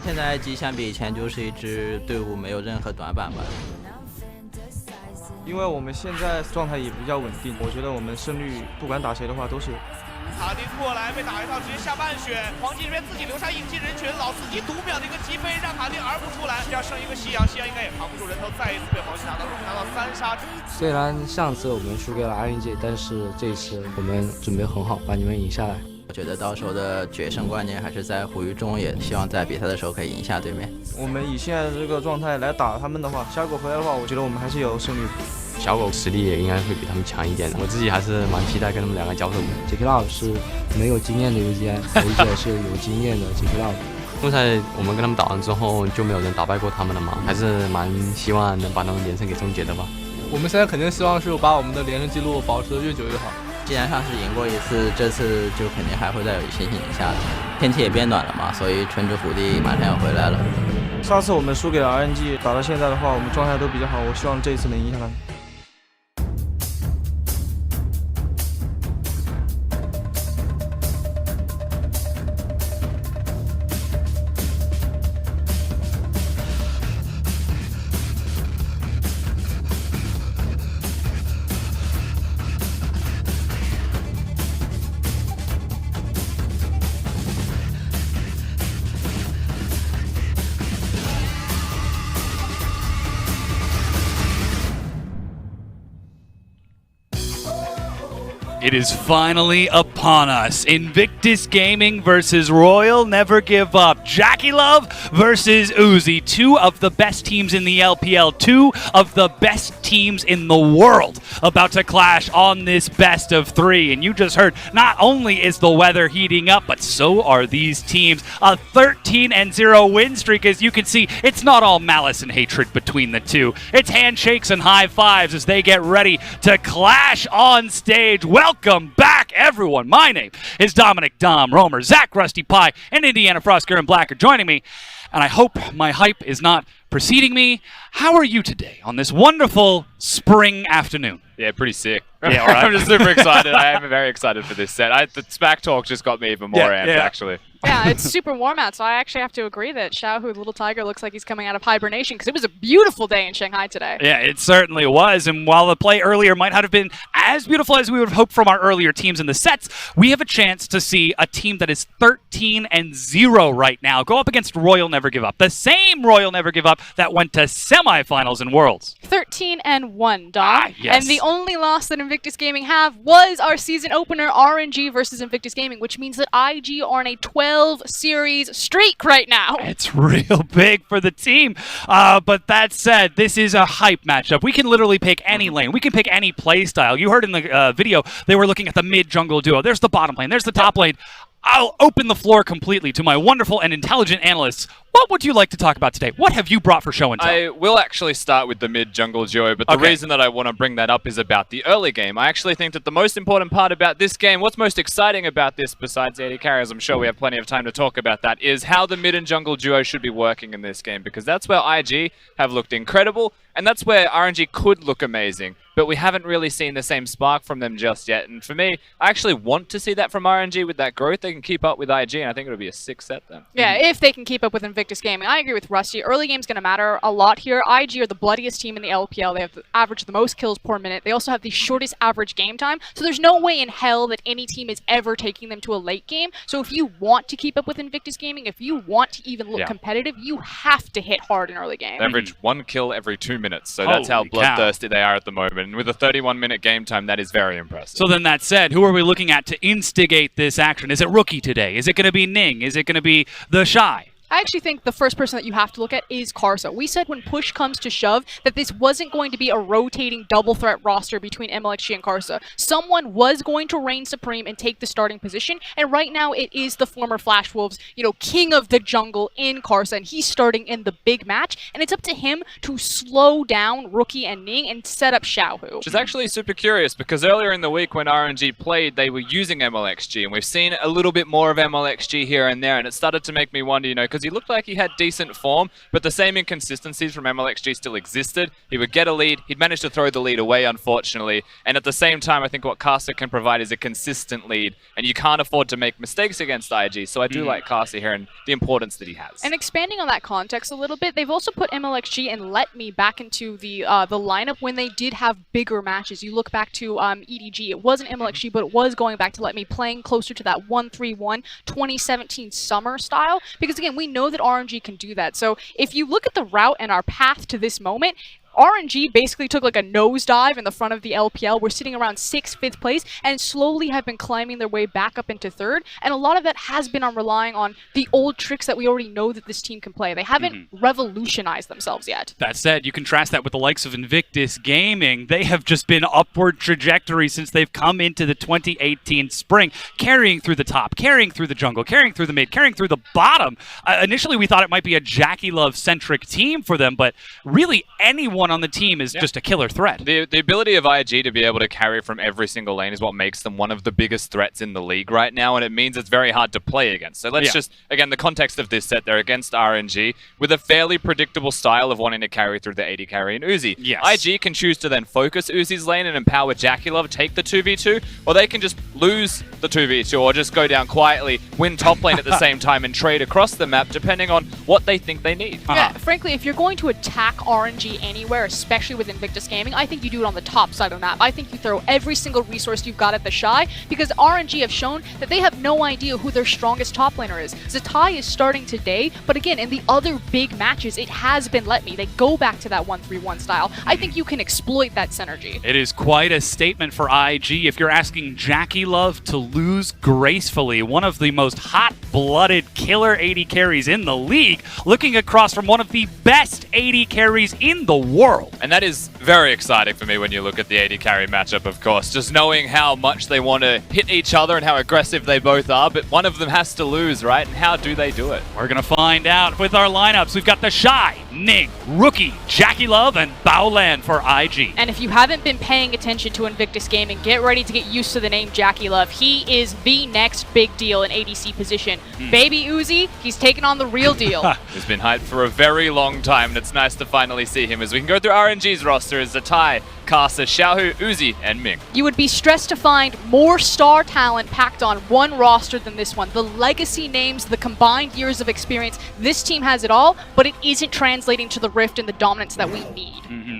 现在 IG 相比以前就是一支队伍没有任何短板吧。因为我们现在状态也比较稳定，我觉得我们胜率不管打谁的话都是。卡丁过来被打一套，直接下半血。黄金这边自己留下应激人群，老司机读秒的一个击飞，让卡丁儿不出来。要剩一个夕阳，夕阳应该也扛不住人头，再一次被黄金拿到3杀。虽然上次我们输给了 RNG， 但是这次我们准备很好，把你们赢下来。我觉得到时候的决胜关键还是在乎于中野，希望在比赛的时候可以赢下对面。我们以现在的这个状态来打他们的话，小狗回来的话，我觉得我们还是有胜率。小狗实力也应该会比他们强一点，我自己还是蛮期待跟他们两个交手的。FLICKR 是没有经验的 UGI， 而且是有经验的 FLICKR。刚才我们跟他们打完之后，就没有人打败过他们了嘛，还是蛮希望能把他们连胜给终结的吧。我们现在肯定希望是把我们的连胜记录保持得越久越好。既然上次赢过一次，这次就肯定还会再有一些赢下的。天气也变暖了嘛，所以春之虎地马上要回来了。上次我们输给了 RNG， 打到现在的话，我们状态都比较好，我希望这一次能赢下来。It is finally upon us. Invictus Gaming versus Royal Never Give Up. Jackie Love versus Uzi. Two of the best teams in the LPL. Two of the best teams in the world about to clash on this best of three. And you just heard, not only is the weather heating up, but so are these teams. A 13-0 win streak. As you can see, it's not all malice and hatred between the two. It's handshakes and high fives as they get ready to clash on stage. Welcome back, everyone. My name is Dominic Dom Romer, Zach Rusty Pie, and Indiana FLICKR and FLICKR joining me. And I hope my hype is not preceding me. How are you today on this wonderful spring afternoon? Yeah, pretty sick. Yeah, all right. I'm just super excited. I am very excited for this set. The SPAC talk just got me even more amped, actually. Yeah, it's super warm out, so I actually have to agree that Xiaohu, Little Tiger, looks like he's coming out of hibernation because it was a beautiful day in Shanghai today. Yeah, it certainly was. And while the play earlier might not have been as beautiful as we would have hoped from our earlier teams in the sets, we have a chance to see a team that is 13-0 right now go up against Royal Never Give Up. The same Royal Never Give Up that went to semifinals in Worlds. 13-1, Dom. Yes. And the only loss that Invictus Gaming have was our season opener, RNG versus Invictus Gaming, which means that IG are on a 12-series streak right now. It's real big for the team. But that said, this is a hype matchup. We can literally pick any lane. We can pick any play style. You heard in the video, they were looking at the mid-jungle duo. There's the bottom lane. There's the top lane. I'll open the floor completely to my wonderful and intelligent analysts. What would you like to talk about today? What have you brought for show and tell? I will actually start with the mid-jungle duo, but the reason that I want to bring that up is about the early game. I actually think that the most important part about this game, what's most exciting about this, besides AD carries, I'm sure we have plenty of time to talk about that, is how the mid and jungle duo should be working in this game, because that's where IG have looked incredible, and that's where RNG could look amazing. But we haven't really seen the same spark from them just yet. And for me, I actually want to see that from RNG with that growth. They can keep up with IG, and I think it'll be a sick set then. Yeah, if they can keep up with Invictus Gaming. I agree with Rusty. Early game's going to matter a lot here. IG are the bloodiest team in the LPL. They have averaged the most kills per minute. They also have the shortest average game time. So there's no way in hell that any team is ever taking them to a late game. So if you want to keep up with Invictus Gaming, if you want to even look competitive, you have to hit hard in early game. They average 1 kill every 2 minutes. So that's how bloodthirsty they are at the moment. And with a 31-minute game time, that is very impressive. So then that said, who are we looking at to instigate this action? Is it Rookie today? Is it going to be Ning? Is it going to be the Shy? I actually think the first person that you have to look at is Karsa. We said when push comes to shove that this wasn't going to be a rotating double threat roster between MLXG and Karsa. Someone was going to reign supreme and take the starting position, and right now it is the former Flash Wolves, king of the jungle in Karsa, and he's starting in the big match, and it's up to him to slow down Rookie and Ning and set up Xiaohu. Which is actually super curious, because earlier in the week when RNG played, they were using MLXG, and we've seen a little bit more of MLXG here and there, and it started to make me wonder, because because he looked like he had decent form, but the same inconsistencies from MLXG still existed. He would get a lead, he'd manage to throw the lead away, unfortunately, and at the same time, I think what Karsa can provide is a consistent lead, and you can't afford to make mistakes against IG, so I do like Karsa here and the importance that he has. And expanding on that context a little bit, they've also put MLXG and Let Me back into the lineup when they did have bigger matches. You look back to EDG, it wasn't MLXG, but it was going back to Let Me, playing closer to that 1-3-1 2017 summer style, because again, we know that RNG can do that. So if you look at the route and our path to this moment, RNG basically took like a nosedive in the front of the LPL. We're sitting around 6th, 5th place, and slowly have been climbing their way back up into 3rd. And a lot of that has been on relying on the old tricks that we already know that this team can play. They haven't revolutionized themselves yet. That said, you contrast that with the likes of Invictus Gaming. They have just been upward trajectory since they've come into the 2018 spring, carrying through the top, carrying through the jungle, carrying through the mid, carrying through the bottom. Initially, we thought it might be a Jackie Love-centric team for them, but really anyone on the team is just a killer threat. The ability of IG to be able to carry from every single lane is what makes them one of the biggest threats in the league right now, and it means it's very hard to play against. So let's just, again, the context of this set, they're against RNG with a fairly predictable style of wanting to carry through the AD carry and Uzi. IG can choose to then focus Uzi's lane and empower Jackie Love, take the 2v2, or they can just lose the 2v2 or just go down quietly, win top lane at the same time and trade across the map depending on what they think they need. Yeah, frankly, if you're going to attack RNG anywhere, especially with Invictus Gaming, I think you do it on the top side of the map. I think you throw every single resource you've got at the Shy, because RNG have shown that they have no idea who their strongest top laner is. Zatai is starting today, but again, in the other big matches, it has been Let Me. They go back to that 1-3-1 style. I think you can exploit that synergy. It is quite a statement for IG if you're asking Jackie Love to lose gracefully, one of the most hot-blooded killer AD carries in the league, looking across from one of the best AD carries in the world. And that is very exciting for me when you look at the AD carry matchup, of course. Just knowing how much they want to hit each other and how aggressive they both are, but one of them has to lose, right? And how do they do it? We're going to find out with our lineups. We've got the Shy, Ning, Rookie, Jackie Love, and Baolan for IG. And if you haven't been paying attention to Invictus Gaming, get ready to get used to the name Jackie Love. He is the next big deal in ADC position. Baby Uzi, he's taking on the real deal. He's been hyped for a very long time, and it's nice to finally see him as we can go through RNG's roster as Zatai, Karsa, Xiaohu, Uzi, and Ming. You would be stressed to find more star talent packed on one roster than this one. The legacy names, the combined years of experience, this team has it all, but it isn't translating to the rift and the dominance that we need.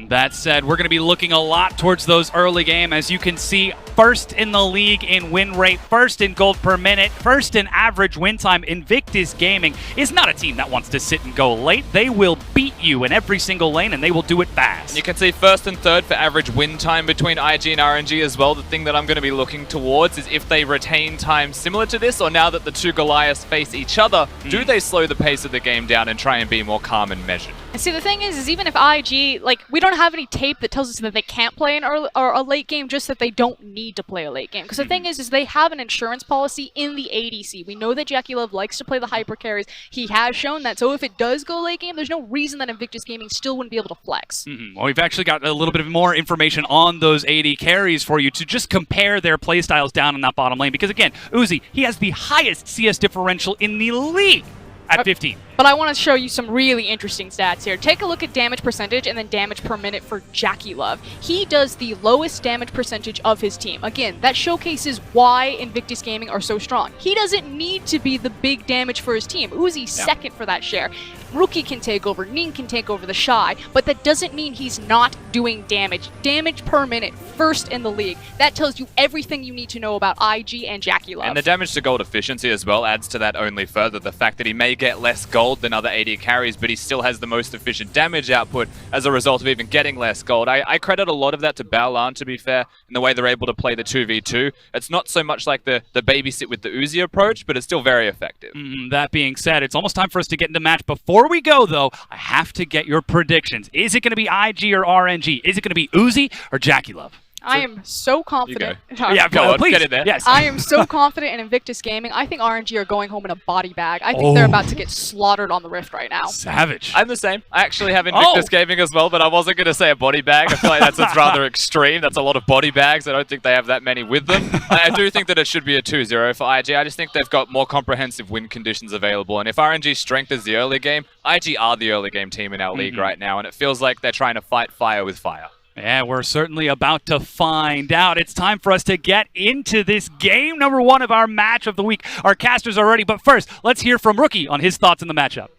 That said, we're going to be looking a lot towards those early game. As you can see, first in the league in win rate, first in gold per minute, first in average win time. Invictus Gaming is not a team that wants to sit and go late. They will beat you in every single lane, and they will do it fast. And you can see first and third for average win time between IG and RNG as well. The thing that I'm going to be looking towards is if they retain time similar to this, or now that the two Goliaths face each other, do they slow the pace of the game down and try and be more calm and measured? And see, the thing is even if IG, like, we don't have any tape that tells us that they can't play an early or a late game, just that they don't need to play a late game. Because the thing is they have an insurance policy in the ADC. We know that Jackie Love likes to play the hyper carries. He has shown that. So if it does go late game, there's no reason that Invictus Gaming still wouldn't be able to flex. Well, we've actually got a little bit of more information on those AD carries for you to just compare their playstyles down in that bottom lane. Because again, Uzi, he has the highest CS differential in the league at 15. But I want to show you some really interesting stats here. Take a look at damage percentage and then damage per minute for Jackie Love. He does the lowest damage percentage of his team. Again, that showcases why Invictus Gaming are so strong. He doesn't need to be the big damage for his team. Uzi's second for that share. Rookie can take over, Ning can take over the Shy, but that doesn't mean he's not doing damage. Damage per minute, first in the league. That tells you everything you need to know about IG and Jackie Love. And the damage to gold efficiency as well adds to that only further. The fact that he may get less gold than other AD carries, but he still has the most efficient damage output as a result of even getting less gold. I credit a lot of that to Baolan, to be fair, in the way they're able to play the 2v2. It's not so much like the babysit with the Uzi approach, but it's still very effective. That being said, it's almost time for us to get into match. Before we go, though, I have to get your predictions. Is it going to be IG or RNG? Is it going to be Uzi or Jackie Love? I am so confident. Yeah, Go on, please. get in there. Yes. I am so confident in Invictus Gaming. I think RNG are going home in a body bag. I think they're about to get slaughtered on the Rift right now. Savage. I'm the same. I actually have Invictus Gaming as well, but I wasn't going to say a body bag. I feel like that's rather extreme. That's a lot of body bags. I don't think they have that many with them. I do think that it should be a 2-0 for IG. I just think they've got more comprehensive win conditions available. And if RNG's strength is the early game, IG are the early game team in our league right now. And it feels like they're trying to fight fire with fire. Yeah, we're certainly about to find out. It's time for us to get into this game number 1 of our match of the week. Our casters are ready, but first, let's hear from Rookie on his thoughts on the matchup.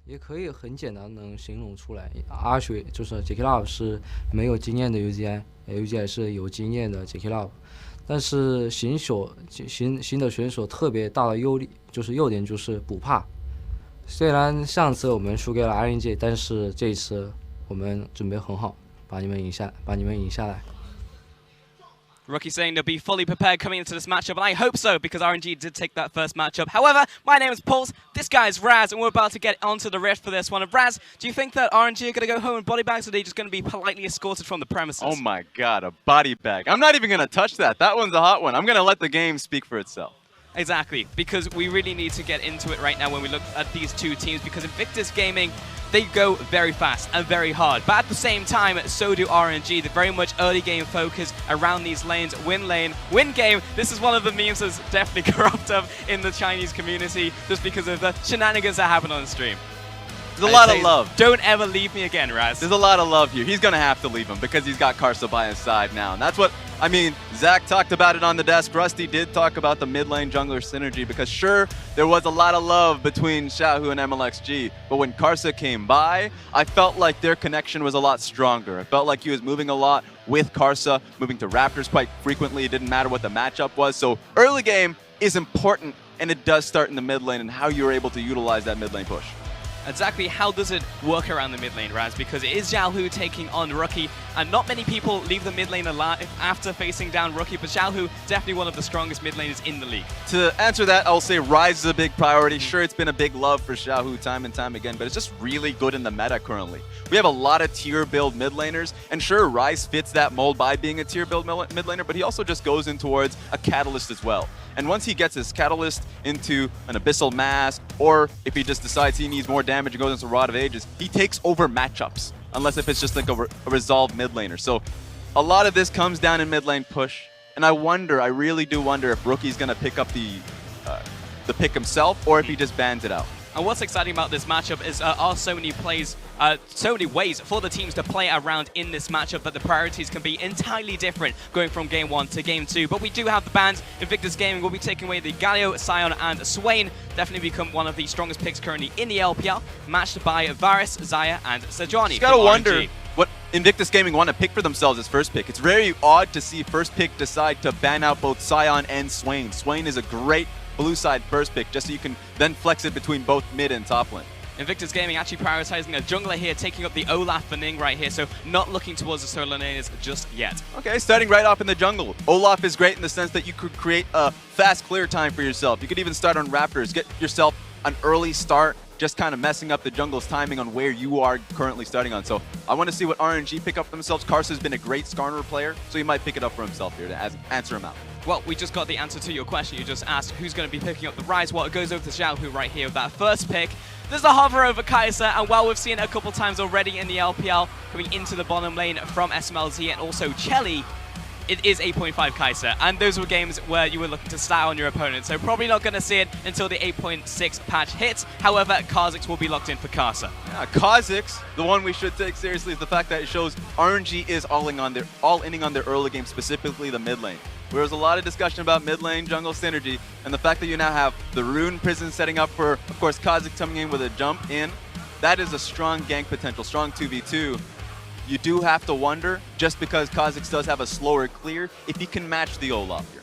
也可以很简单能形容出来，阿水就是 J.K. Love 是没有经验的 UGI 是有经验的 J.K. Love， 但是新的选手特别大的优点就是不怕。虽然上次我们输给了 RNG， 但是这一次我们准备很好。 把你们赢下来。 Rookie saying they'll be fully prepared coming into this matchup, and I hope so, because RNG did take that first matchup. However, my name is Pulse, this guy is Raz, and we're about to get onto the Rift for this one. And Raz, do you think that RNG are going to go home in body bags, or are they just going to be politely escorted from the premises? Oh my god, a body bag. I'm not even going to touch that. That one's a hot one. I'm going to let the game speak for itself. Exactly, because we really need to get into it right now when we look at these two teams, because Invictus Gaming, they go very fast and very hard, but at the same time, so do RNG. They're very much early game focused around these lanes, win lane, win game. This is one of the memes that's definitely corrupt up in the Chinese community just because of the shenanigans that happen on the stream. There's a lot of love. Don't ever leave me again, Raz. There's a lot of love here. He's going to have to leave him because he's got Karsa by his side now. And that's what, I mean, Zach talked about it on the desk. Rusty did talk about the mid lane jungler synergy because sure, there was a lot of love between Xiaohu and MLXG. But when Karsa came by, I felt like their connection was a lot stronger. I felt like he was moving a lot with Karsa, moving to Raptors quite frequently. It didn't matter what the matchup was. So early game is important, and it does start in the mid lane and how you're able to utilize that mid lane push. Exactly how does it work around the mid lane, Raz? Because it is Xiaohu taking on Rookie, and not many people leave the mid lane alive after facing down Rookie, but Xiaohu, definitely one of the strongest mid laners in the league. To answer that, I'll say Ryze is a big priority. Sure, it's been a big love for Xiaohu time and time again, but it's just really good in the meta currently. We have a lot of tier build mid laners, and sure, Ryze fits that mold by being a tier build mid laner, but he also just goes in towards a Catalyst as well. And once he gets his Catalyst into an Abyssal Mask, or if he just decides he needs more damage and goes into Rod of Ages, he takes over matchups, unless if it's just like a resolved mid laner. So a lot of this comes down in mid lane push, and I really do wonder if Rookie's going to pick up the pick himself, or if he just bans it out. And what's exciting about this matchup is are so many ways for the teams to play around in this matchup that the priorities can be entirely different going from game 1 to game 2. But we do have the bans. Invictus Gaming will be taking away the Galio, Sion, and Swain. Definitely become one of the strongest picks currently in the LPL, matched by Varus, Xayah, and Sejuani. You gotta wonder what Invictus Gaming want to pick for themselves as first pick. It's very odd to see first pick decide to ban out both Sion and Swain. Swain is a great blue side first pick, just so you can then flex it between both mid and top lane. Invictus Gaming actually prioritizing a jungler here, taking up the Olaf for Ning right here, so not looking towards the solo laners just yet. Okay, starting right off in the jungle. Olaf is great in the sense that you could create a fast clear time for yourself. You could even start on Raptors, get yourself an early start, just kind of messing up the jungle's timing on where you are currently starting on. So I want to see what RNG pick up for themselves. Karsa's been a great Skarner player, so he might pick it up for himself here to answer him out. Well, we just got the answer to your question. You just asked who's going to be picking up the Ryze. Well, it goes over to Xiaohu right here with that first pick. There's a hover over Kai'Sa, and while we've seen it a couple times already in the LPL, coming into the bottom lane from SMLZ and also Chelly, it is 8.5 Kai'Sa, and those were games where you were looking to style on your opponent, so probably not going to see it until the 8.6 patch hits. However, Kha'Zix will be locked in for Karsa. Yeah, Kha'Zix, the one we should take seriously is the fact that it shows RNG is all-inning on their early game, specifically the mid lane. There was a lot of discussion about mid lane jungle synergy, and the fact that you now have the Rune Prison setting up for, of course, Kha'Zix coming in with a jump in, that is a strong gank potential, strong 2v2. You do have to wonder, just because Kha'Zix does have a slower clear, if he can match the Olaf here.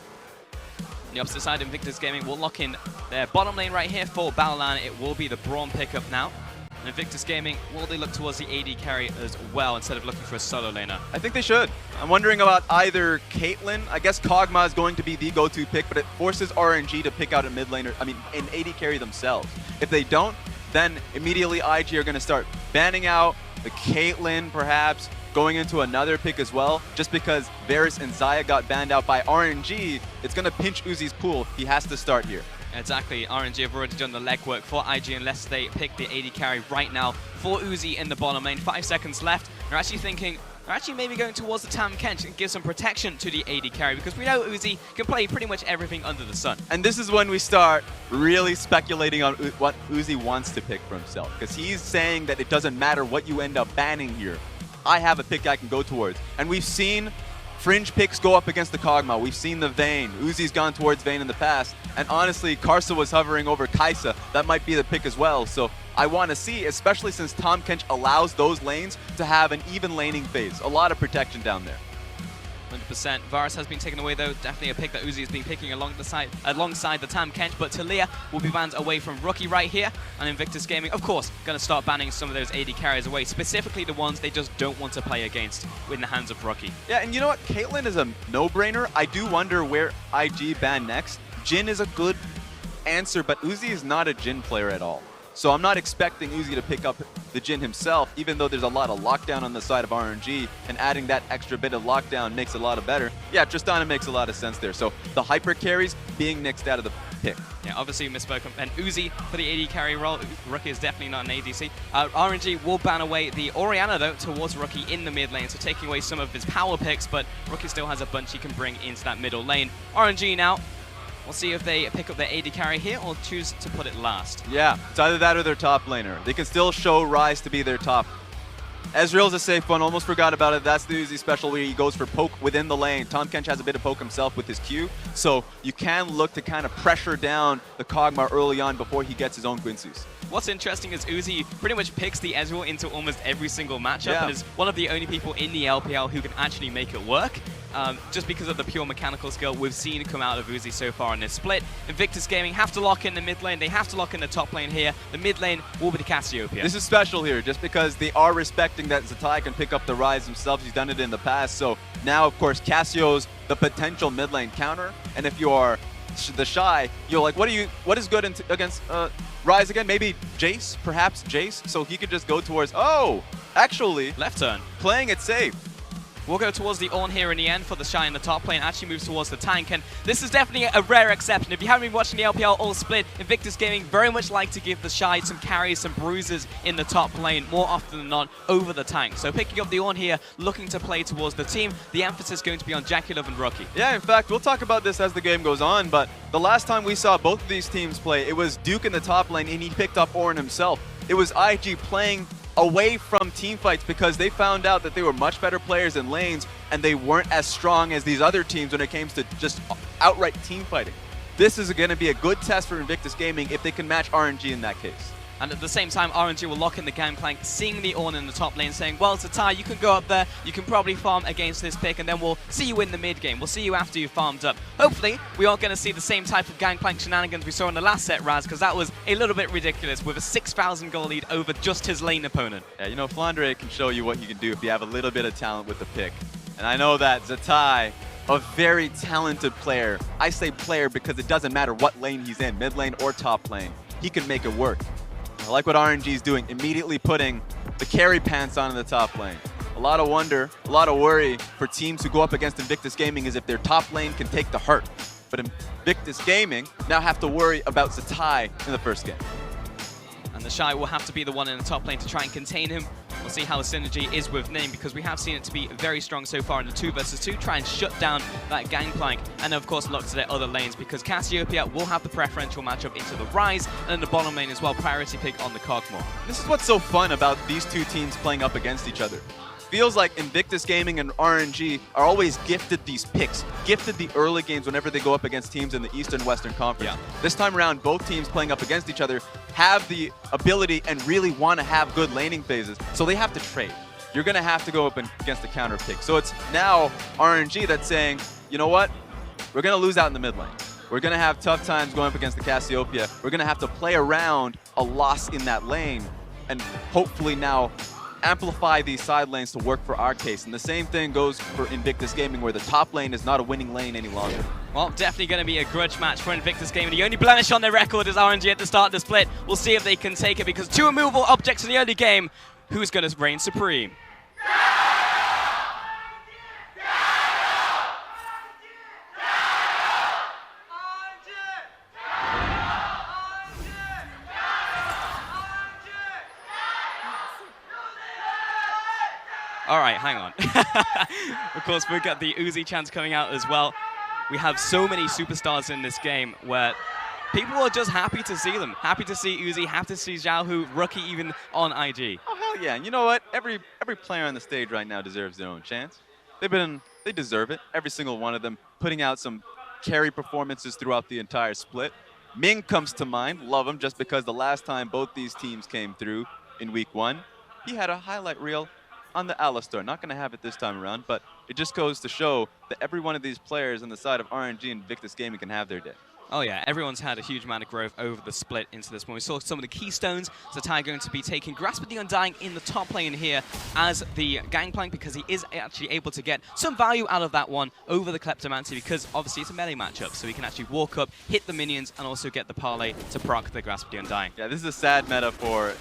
On the opposite side, Invictus Gaming will lock in their bottom lane right here for Battleland. It will be the Braum pickup now. And Invictus Gaming, will they look towards the AD carry as well instead of looking for a solo laner? I think they should. I'm wondering about either Caitlyn. I guess Kog'Maw is going to be the go-to pick, but it forces RNG to pick out a mid laner, an AD carry themselves. If they don't, then immediately IG are going to start banning out the Caitlyn, perhaps, going into another pick as well. Just because Varus and Zaya got banned out by RNG, it's going to pinch Uzi's pool. He has to start here. Exactly, RNG have already done the legwork for IG unless they pick the AD carry right now for Uzi in the bottom lane. 5 seconds left. They're actually thinking, they're actually maybe going towards the Tam Kench and give some protection to the AD carry because we know Uzi can play pretty much everything under the sun. And this is when we start really speculating on what Uzi wants to pick for himself, because he's saying that it doesn't matter what you end up banning here. I have a pick I can go towards. And we've seen fringe picks go up against the Kog'Maw. We've seen the Vayne. Uzi's gone towards Vayne in the past. And honestly, Karsa was hovering over Kai'Sa. That might be the pick as well. So I want to see, especially since Tahm Kench allows those lanes to have an even laning phase. A lot of protection down there. 100%. Varus has been taken away though. Definitely a pick that Uzi has been picking alongside the Tahm Kench, but Talia will be banned away from Rookie right here. And Invictus Gaming, of course, going to start banning some of those AD carriers away, specifically the ones they just don't want to play against in the hands of Rookie. Yeah, and you know what? Caitlyn is a no-brainer. I do wonder where IG ban next. Jhin is a good answer, but Uzi is not a Jhin player at all. So I'm not expecting Uzi to pick up the Jhin himself, even though there's a lot of lockdown on the side of RNG, and adding that extra bit of lockdown makes it a lot of better. Yeah, Tristana makes a lot of sense there. So the hyper carries being nixed out of the pick. Yeah, obviously misspoken. And Uzi for the AD carry role. Rookie is definitely not an ADC. RNG will ban away the Orianna though towards Rookie in the mid lane, so taking away some of his power picks, but Rookie still has a bunch he can bring into that middle lane. RNG now. We'll see if they pick up their AD carry here or choose to put it last. Yeah, it's either that or their top laner. They can still show Ryze to be their top. Ezreal's a safe one, almost forgot about it. That's the Uzi special where he goes for poke within the lane. Tahm Kench has a bit of poke himself with his Q, so you can look to kind of pressure down the Kog'Maw early on before he gets his own Quincy's. What's interesting is Uzi pretty much picks the Ezreal into almost every single matchup and is one of the only people in the LPL who can actually make it work. Just because of the pure mechanical skill we've seen come out of Uzi so far in this split. Invictus Gaming have to lock in the mid lane. They have to lock in the top lane here. The mid lane will be the Cassiopeia. This is special here just because they are respecting that Zatai can pick up the Ryze himself. He's done it in the past. So now, of course, Cassio's the potential mid lane counter. And if you are the Shy, you're like, what is good against Ryze again? Maybe Jace, perhaps Jace. So he could just go towards, actually, left turn. Playing it safe. We'll go towards the Ornn here in the end for the Shy in the top lane. Actually moves towards the tank, and this is definitely a rare exception. If you haven't been watching the LPL all split, Invictus Gaming very much like to give the Shy some carries, some bruises in the top lane, more often than not over the tank. So picking up the Ornn here, looking to play towards the team. The emphasis going to be on JackeyLove and Rookie. Yeah, in fact, we'll talk about this as the game goes on, but the last time we saw both of these teams play, it was Duke in the top lane, and he picked up Ornn himself. It was IG playing away from team fights because they found out that they were much better players in lanes and they weren't as strong as these other teams when it came to just outright team fighting. This is going to be a good test for Invictus Gaming if they can match RNG in that case. And at the same time, RNG will lock in the gangplank, seeing the Ornn in the top lane, saying, well, Zatai, you can go up there, you can probably farm against this pick, and then we'll see you in the mid game. We'll see you after you've farmed up. Hopefully, we aren't going to see the same type of gangplank shenanigans we saw in the last set, Raz, because that was a little bit ridiculous with a 6,000 goal lead over just his lane opponent. Yeah, you know, Flandre can show you what you can do if you have a little bit of talent with the pick. And I know that Zatai, a very talented player. I say player because it doesn't matter what lane he's in, mid lane or top lane. He can make it work. I like what RNG is doing, immediately putting the carry pants on in the top lane. A lot of wonder, a lot of worry for teams who go up against Invictus Gaming is if their top lane can take the hurt. But Invictus Gaming now have to worry about Zatai in the first game. And the Shy will have to be the one in the top lane to try and contain him. We'll see how his synergy is with Name, because we have seen it to be very strong so far in the 2 versus 2. Try and shut down that gangplank, and of course look to their other lanes, because Cassiopeia will have the preferential matchup into the Ryze, and in the bottom lane as well, priority pick on the Kog'Maw. This is what's so fun about these two teams playing up against each other. Feels like Invictus Gaming and RNG are always gifted these picks, gifted the early games whenever they go up against teams in the Eastern Western Conference. Yeah. This time around, both teams playing up against each other have the ability and really want to have good laning phases, so they have to trade. You're going to have to go up against the counter pick. So it's now RNG that's saying, you know what, we're going to lose out in the mid lane. We're going to have tough times going up against the Cassiopeia. We're going to have to play around a loss in that lane and hopefully now amplify these side lanes to work for our case. And the same thing goes for Invictus Gaming, where the top lane is not a winning lane any longer. Well, definitely going to be a grudge match for Invictus Gaming. The only blemish on their record is RNG at the start of the split. We'll see if they can take it, because 2 immovable objects in the early game. Who's going to reign supreme? All right, hang on. Of course, we've got the Uzi chants coming out as well. We have so many superstars in this game where people are just happy to see them. Happy to see Uzi, happy to see Xiaohu, Rookie even on IG. Oh, hell yeah. And you know what? Every player on the stage right now deserves their own chance. They deserve it. Every single one of them putting out some carry performances throughout the entire split. Ming comes to mind. Love him just because the last time both these teams came through in week 1, he had a highlight reel on the Alistar. Not going to have it this time around, but it just goes to show that every one of these players on the side of RNG and Invictus Gaming can have their day. Oh yeah, everyone's had a huge amount of growth over the split into this point. We saw some of the keystones. Zatai going to be taking Grasp of the Undying in the top lane here as the gangplank because he is actually able to get some value out of that one over the Kleptomancy because obviously it's a melee matchup, so he can actually walk up, hit the minions, and also get the parlay to proc the Grasp of the Undying. Yeah, this is a sad meta for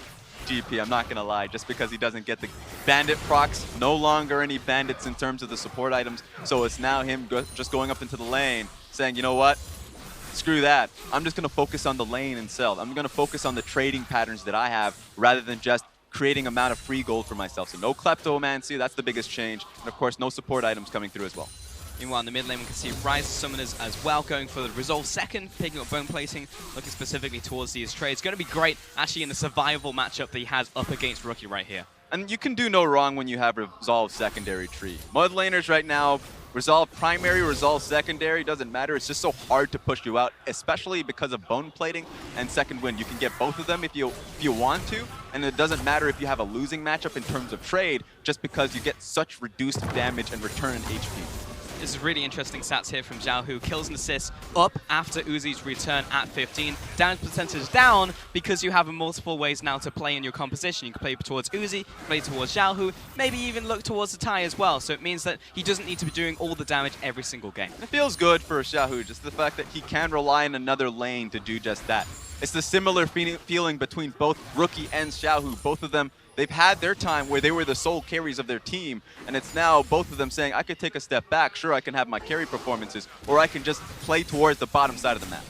GP, I'm not going to lie, just because he doesn't get the bandit procs. No longer any bandits in terms of the support items, so it's now him just going up into the lane saying, you know what? Screw that. I'm just going to focus on the lane itself. I'm going to focus on the trading patterns that I have rather than just creating amount of free gold for myself. So no Kleptomancy, that's the biggest change. And of course, no support items coming through as well. Meanwhile, in the mid lane, we can see Rise Summoners as well going for the Resolve second, picking up Bone Plating, looking specifically towards these trades. Going to be great, actually, in the survival matchup that he has up against Rookie right here. And you can do no wrong when you have Resolve secondary tree. Mud laners right now, Resolve primary, Resolve secondary, doesn't matter. It's just so hard to push you out, especially because of Bone Plating and Second Wind. You can get both of them if you want to, and it doesn't matter if you have a losing matchup in terms of trade, just because you get such reduced damage and return HP. This is really interesting stats here from Xiaohu. Kills and assists up after Uzi's return at 15. Damage percentage down because you have multiple ways now to play in your composition. You can play towards Uzi, play towards Xiaohu, maybe even look towards Zatai as well. So it means that he doesn't need to be doing all the damage every single game. It feels good for Xiaohu, just the fact that he can rely on another lane to do just that. It's the similar feeling between both Rookie and Xiaohu. Both of them, they've had their time where they were the sole carries of their team, and it's now both of them saying, I could take a step back, sure I can have my carry performances, or I can just play towards the bottom side of the map.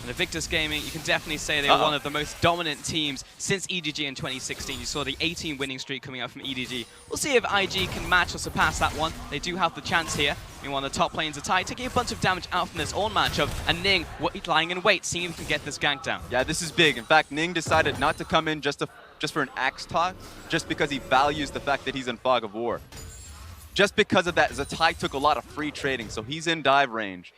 And Invictus Gaming, you can definitely say they are one of the most dominant teams since EDG in 2016. You saw the 18 winning streak coming out from EDG. We'll see if IG can match or surpass that one. They do have the chance here. Meanwhile, the top lanes are tight, taking a bunch of damage out from this own matchup, and Ning lying in wait, seeing if he can get this gank down. Yeah, this is big. In fact, Ning decided not to come in just for an axe talk, just because he values the fact that he's in Fog of War. Just because of that, Zatai took a lot of free trading, so he's in dive range.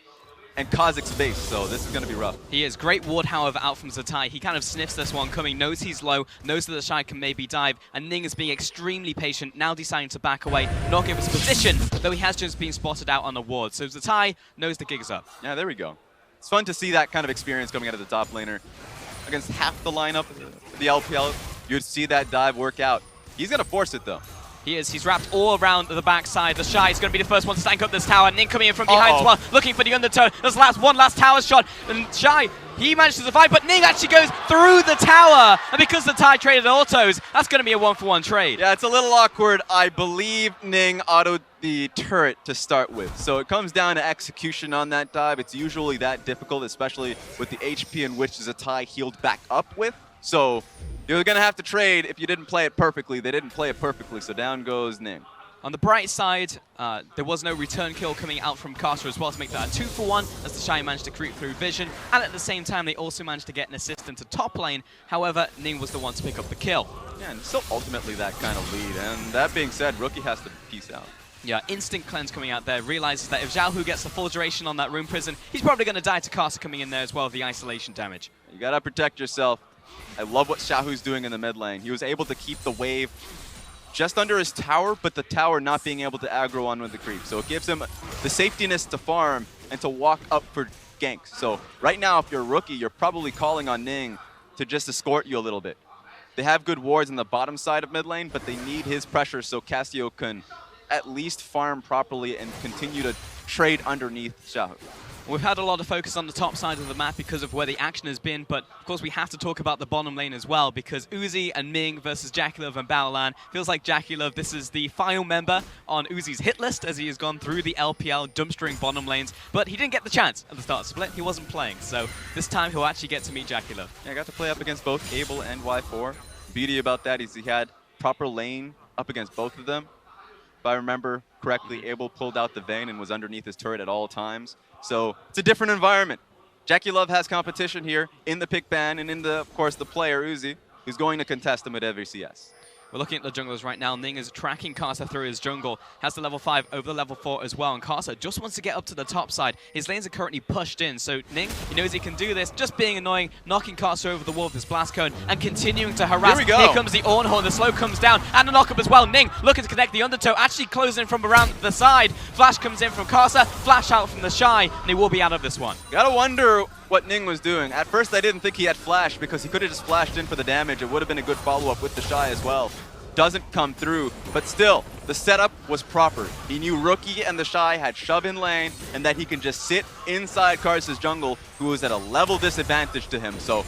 And Kozik's base, so this is going to be rough. He is. Great ward, however, out from Zatai. He kind of sniffs this one coming, knows he's low, knows that the Shy can maybe dive, and Ning is being extremely patient, now deciding to back away, not give his position, though he has just been spotted out on the ward. So Zatai knows the gig is up. Yeah, there we go. It's fun to see that kind of experience coming out of the top laner. Against half the lineup, the LPL, you'd see that dive work out. He's going to force it, though. He is. He's wrapped all around the backside. The Shy is going to be the first one to stank up this tower. Ning coming in from behind as well, looking for the undertow. There's one last tower shot. And Shy, he managed to survive, but Ning actually goes through the tower. And because the Thai traded autos, that's going to be a 1-for-1 trade. Yeah, it's a little awkward. I believe Ning autoed the turret to start with. So it comes down to execution on that dive. It's usually that difficult, especially with the HP in which Zatai healed back up with. So you're going to have to trade if you didn't play it perfectly. They didn't play it perfectly, so down goes Ning. On the bright side, there was no return kill coming out from Carter as well to make that a 2-for-1 as the Shy managed to creep through vision. And at the same time, they also managed to get an assist into top lane. However, Ning was the one to pick up the kill. Yeah, and still ultimately that kind of lead. And that being said, Rookie has to peace out. Yeah, Instinct Cleanse coming out there, realizes that if Xiaohu gets the full duration on that Rune Prison, he's probably going to die to Carter coming in there as well, the isolation damage. You got to protect yourself. I love what Xiaohu's doing in the mid lane. He was able to keep the wave just under his tower, but the tower not being able to aggro on with the creep. So it gives him the safetiness to farm and to walk up for ganks. So right now, if you're a Rookie, you're probably calling on Ning to just escort you a little bit. They have good wards in the bottom side of mid lane, but they need his pressure so Cassio can at least farm properly and continue to trade underneath Xiaohu. We've had a lot of focus on the top side of the map because of where the action has been, but of course we have to talk about the bottom lane as well, because Uzi and Ming versus JackeyLove and Baolan. Feels like JackeyLove, this is the final member on Uzi's hit list as he has gone through the LPL dumpstering bottom lanes, but he didn't get the chance at the start of Split. He wasn't playing, so this time he'll actually get to meet JackeyLove. Yeah, I got to play up against both Abel and Y4. Beauty about that is he had proper lane up against both of them. I remember correctly, Abel pulled out the Vayne and was underneath his turret at all times. So it's a different environment. Jackie Love has competition here in the pick ban and in the, of course, the player Uzi, who's going to contest him at every CS. We're looking at the junglers right now. Ning is tracking Karsa through his jungle. Has the level 5 over the level 4 as well. And Karsa just wants to get up to the top side. His lanes are currently pushed in. So Ning, he knows he can do this. Just being annoying, knocking Karsa over the wall with his blast cone and continuing to harass. Here we go. Here comes the Ornhorn. The slow comes down and a knock-up as well. Ning looking to connect the undertow. Actually closing from around the side. Flash comes in from Karsa. Flash out from the Shy. And he will be out of this one. Gotta wonder what Ning was doing. At first I didn't think he had flash because he could have just flashed in for the damage. It would have been a good follow-up with the Shy as well. Doesn't come through, but still, the setup was proper. He knew Rookie and the Shy had shove in lane and that he can just sit inside Karsa's jungle, who was at a level disadvantage to him. So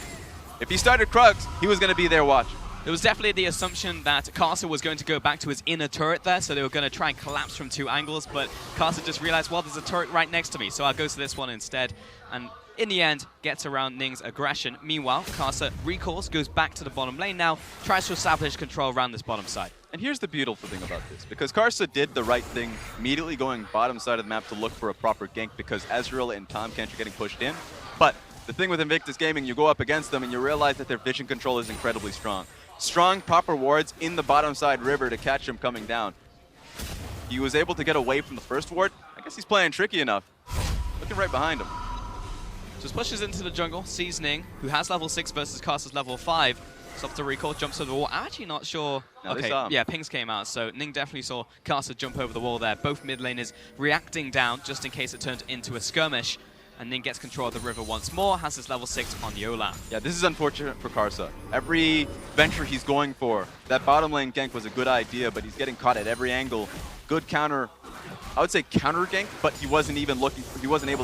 if he started Krugs, he was going to be there watching. There was definitely the assumption that Karsa was going to go back to his inner turret there, so they were going to try and collapse from 2 angles, but Karsa just realized, well, there's a turret right next to me, so I'll go to this one instead. And in the end, gets around Ning's aggression. Meanwhile, Karsa recalls, goes back to the bottom lane now, tries to establish control around this bottom side. And here's the beautiful thing about this, because Karsa did the right thing, immediately going bottom side of the map to look for a proper gank, because Ezreal and Tahm Kench are getting pushed in. But the thing with Invictus Gaming, you go up against them and you realize that their vision control is incredibly strong. Strong, proper wards in the bottom side river to catch him coming down. He was able to get away from the first ward. I guess he's playing tricky enough. Looking right behind him. Just pushes into the jungle, sees Ning, who has level 6 versus Karsa's level 5. Stops the recall, jumps over the wall. I'm actually not sure. No, okay, yeah, pings came out, so Ning definitely saw Karsa jump over the wall there. Both mid laners reacting down just in case it turned into a skirmish. And Ning gets control of the river once more, has his level 6 on the Olaf. Yeah, this is unfortunate for Karsa. Every venture he's going for, that bottom lane gank was a good idea, but he's getting caught at every angle. Good counter, I would say counter gank, but he wasn't able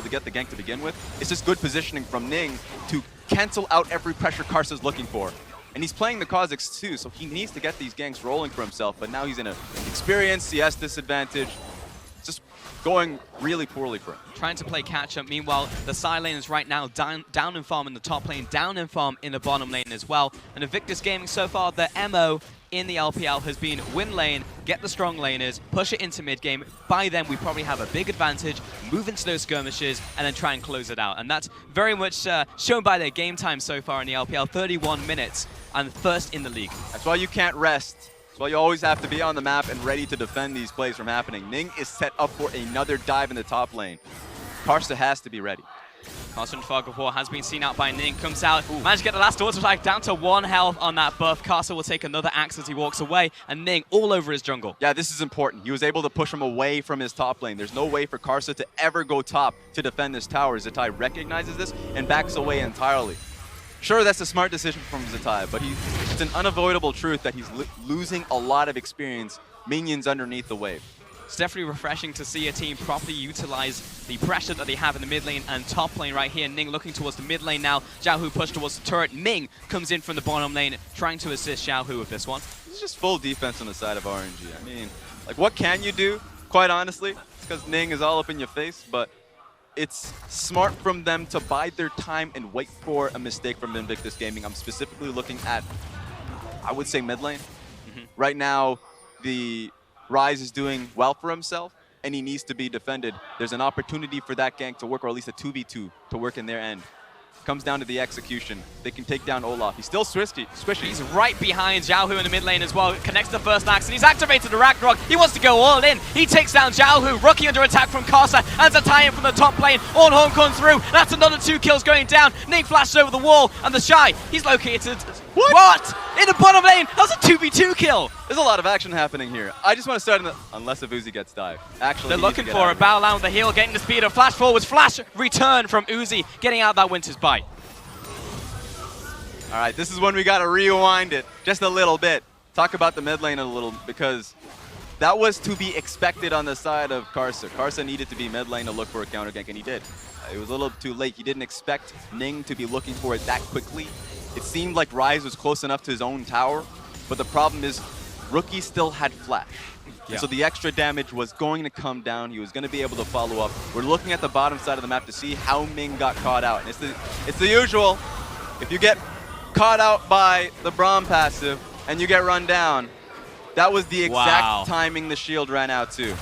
to get the gank to begin with. It's just good positioning from Ning to cancel out every pressure Karsa's looking for. And he's playing the Kha'Zix too, so he needs to get these ganks rolling for himself, but now he's in an experienced CS disadvantage. Just going really poorly for him. Trying to play catch-up. Meanwhile, the side lane is right now down in farm in the top lane, down in farm in the bottom lane as well. And Invictus Gaming so far, the MO in the LPL has been win lane, get the strong laners, push it into mid-game. By then, we probably have a big advantage, move into those skirmishes, and then try and close it out. And that's very much shown by their game time so far in the LPL, 31 minutes, and first in the league. That's why you can't rest. That's why you always have to be on the map and ready to defend these plays from happening. Ning is set up for another dive in the top lane. Karsa has to be ready. Constant fog of war has been seen out by Ning. Comes out, managed to get the last auto strike down to 1 health on that buff. Karsa will take another axe as he walks away, and Ning all over his jungle. Yeah, this is important. He was able to push him away from his top lane. There's no way for Karsa to ever go top to defend this tower. Zatai recognizes this and backs away entirely. Sure, that's a smart decision from Zatai, but it's an unavoidable truth that he's losing a lot of experience, minions underneath the wave. It's definitely refreshing to see a team properly utilize the pressure that they have in the mid lane and top lane right here. Ning looking towards the mid lane now. Xiaohu pushed towards the turret. Ming comes in from the bottom lane, trying to assist Xiaohu with this one. This is just full defense on the side of RNG. I mean, like, what can you do? Quite honestly, it's because Ning is all up in your face, but it's smart from them to bide their time and wait for a mistake from Invictus Gaming. I'm specifically looking at, I would say, mid lane. Right now, the Ryze is doing well for himself, and he needs to be defended. There's an opportunity for that gank to work, or at least a 2v2 to work in their end. Comes down to the execution. They can take down Olaf. He's still squishy. He's right behind Xiaohu in the mid lane as well. Connects the first axe, and he's activated the Ragnarok. He wants to go all in. He takes down Xiaohu. Rookie under attack from Karsa, and Zatai in from the top lane. Ornhorn comes through. That's another 2 kills going down. Ning flashes over the wall, and the Shy, he's located. What? In the bottom lane. That was a 2v2 kill. There's a lot of action happening here. I just want to start in the, unless if Uzi gets dive. Actually, they're looking for a bow down with the heal, getting the speed of flash forwards. Flash return from Uzi, getting out that Winter's Bite. All right, this is when we got to rewind it just a little bit. Talk about the mid lane a little, because that was to be expected on the side of Karsa. Karsa needed to be mid lane to look for a counter gank, and he did. It was a little too late. He didn't expect Ning to be looking for it that quickly. It seemed like Ryze was close enough to his own tower, but the problem is Rookie still had flash. Yeah. So the extra damage was going to come down. He was going to be able to follow up. We're looking at the bottom side of the map to see how Ming got caught out. And it's the usual. If you get caught out by the Braum passive and you get run down, That was the exact Wow. timing the shield ran out too.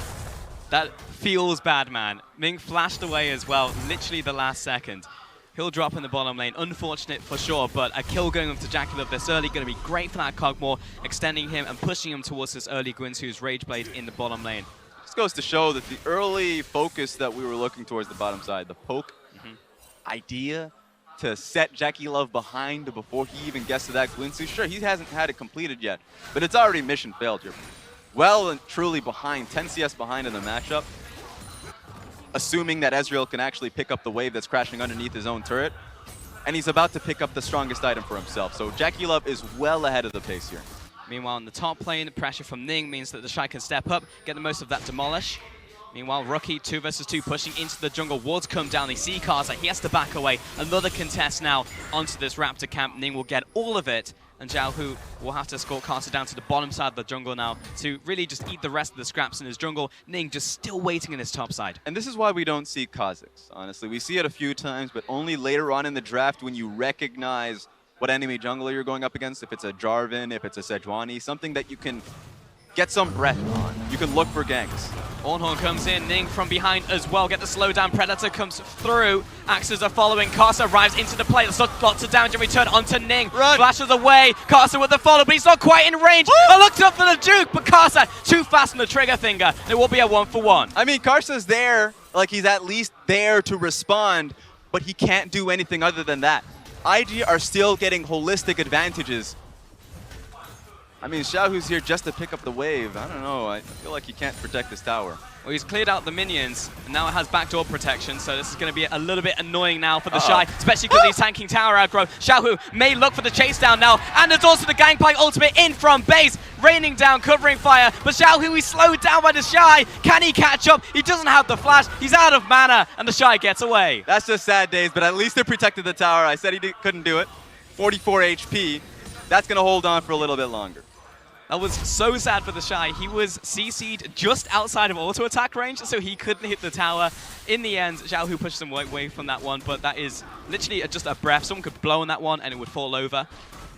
That feels bad, man. Ming flashed away as well, literally the last second. He'll drop in the bottom lane. Unfortunate for sure, but a kill going up to JackeyLove this early going to be great for that Cogmore, extending him and pushing him towards this early Guinsoo's Rage Blade in the bottom lane. This goes to show that the early focus that we were looking towards the bottom side, the poke idea to set JackeyLove behind before he even gets to that Guinsoo. Sure, he hasn't had it completed yet, but it's already mission failed. You're well and truly behind, 10 CS behind in the matchup. Assuming that Ezreal can actually pick up the wave that's crashing underneath his own turret. And he's about to pick up the strongest item for himself. So JackeyLove is well ahead of the pace here. Meanwhile, in the top lane, the pressure from Ning means that the Shy can step up, get the most of that demolish. Meanwhile, Rookie 2 versus 2 pushing into the jungle. Wards come down. They see Karsa. He has to back away. Another contest now onto this Raptor camp. Ning will get all of it. And Xiaohu will have to escort Karsa down to the bottom side of the jungle now to really just eat the rest of the scraps in his jungle. Ning just still waiting in his top side. And this is why we don't see Kha'Zix, honestly. We see it a few times, but only later on in the draft when you recognize what enemy jungler you're going up against. If it's a Jarvan, if it's a Sejuani, something that you can get some breath on. You can look for ganks. Ornhorn comes in, Ning from behind as well. Get the slowdown. Predator comes through. Axes are following. Karsa arrives into the play. There's lots of damage in return onto Ning. Run. Flashes away. Karsa with the follow, but he's not quite in range. I looked up for the juke, but Karsa too fast on the trigger finger. It will be a 1-for-1. I mean, Karsa's there, like he's at least there to respond, but he can't do anything other than that. IG are still getting holistic advantages. I mean, Xiaohu's here just to pick up the wave. I don't know. I feel like he can't protect this tower. Well, he's cleared out the minions, and now it has backdoor protection, so this is going to be a little bit annoying now for the Shy, especially because he's tanking tower aggro. Xiaohu may look for the chase down now, and there's also the Gangplank ultimate in from base, raining down, covering fire, but Xiaohu is slowed down by the Shy. Can he catch up? He doesn't have the flash, he's out of mana, and the Shy gets away. That's just sad days, but at least they protected the tower. I said he couldn't do it. 44 HP. That's going to hold on for a little bit longer. That was so sad for the Shy. He was CC'd just outside of auto attack range, so he couldn't hit the tower. In the end, Xiaohu pushed him away from that one, but that is literally just a breath. Someone could blow on that one and it would fall over.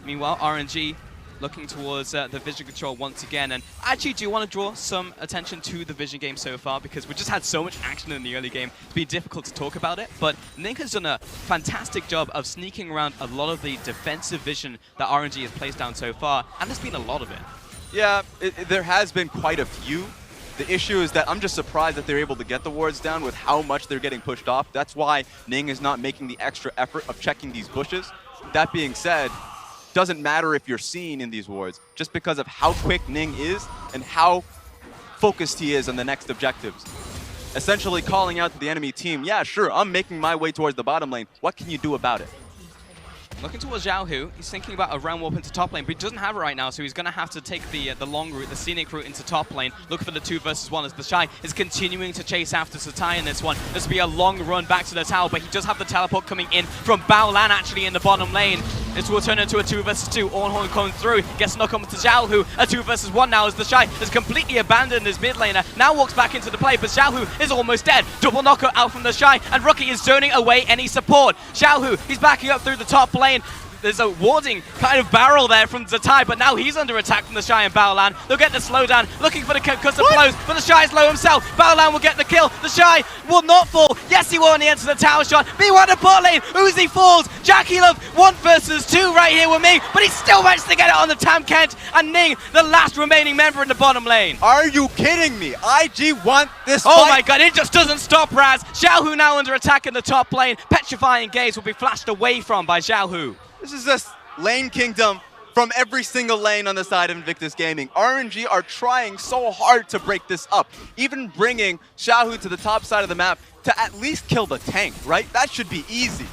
Meanwhile, RNG looking towards the vision control once again, and I actually do want to draw some attention to the vision game so far because we just had so much action in the early game. It's been difficult to talk about it, but Ning has done a fantastic job of sneaking around a lot of the defensive vision that RNG has placed down so far, and there's been a lot of it. Yeah, there has been quite a few. The issue is that I'm just surprised that they're able to get the wards down with how much they're getting pushed off. That's why Ning is not making the extra effort of checking these bushes. That being said, doesn't matter if you're seen in these wards, just because of how quick Ning is and how focused he is on the next objectives. Essentially calling out to the enemy team, yeah, sure, I'm making my way towards the bottom lane. What can you do about it? Looking towards Xiaohu, he's thinking about a round warp into top lane, but he doesn't have it right now, so he's going to have to take the long route, the scenic route into top lane, look for the 2 versus 1 as the Shy is continuing to chase after Satai in this one. This will be a long run back to the tower, but he does have the teleport coming in from Baolan actually in the bottom lane. This will turn into a 2 versus 2. Ornhorn coming through, gets knocked onto Xiaohu. A 2 versus 1 now as the Shy has completely abandoned his mid laner. Now walks back into the play, but Xiaohu is almost dead. Double knockout out from the Shy, and Rookie is zoning away any support. Xiaohu, he's backing up through the top lane. There's a warding kind of barrel there from Zatai, but now he's under attack from the Shy and Baolan. They'll get the slowdown, looking for the concussive blows, but the Shy is low himself. Baolan will get the kill. The Shy will not fall. Yes, he will on the end of the tower shot. Meanwhile, the bot lane, Uzi falls. JackeyLove 1 versus 2 right here with me, but he still managed to get it on the Tam Kent, and Ning, the last remaining member in the bottom lane. Are you kidding me? IG want this Oh fight? my god, it just doesn't stop, Raz. Xiaohu now under attack in the top lane. Petrifying Gaze will be flashed away from by Xiaohu. This is just lane kingdom from every single lane on the side of Invictus Gaming. RNG are trying so hard to break this up, even bringing Xiaohu to the top side of the map to at least kill the tank, right? That should be easy.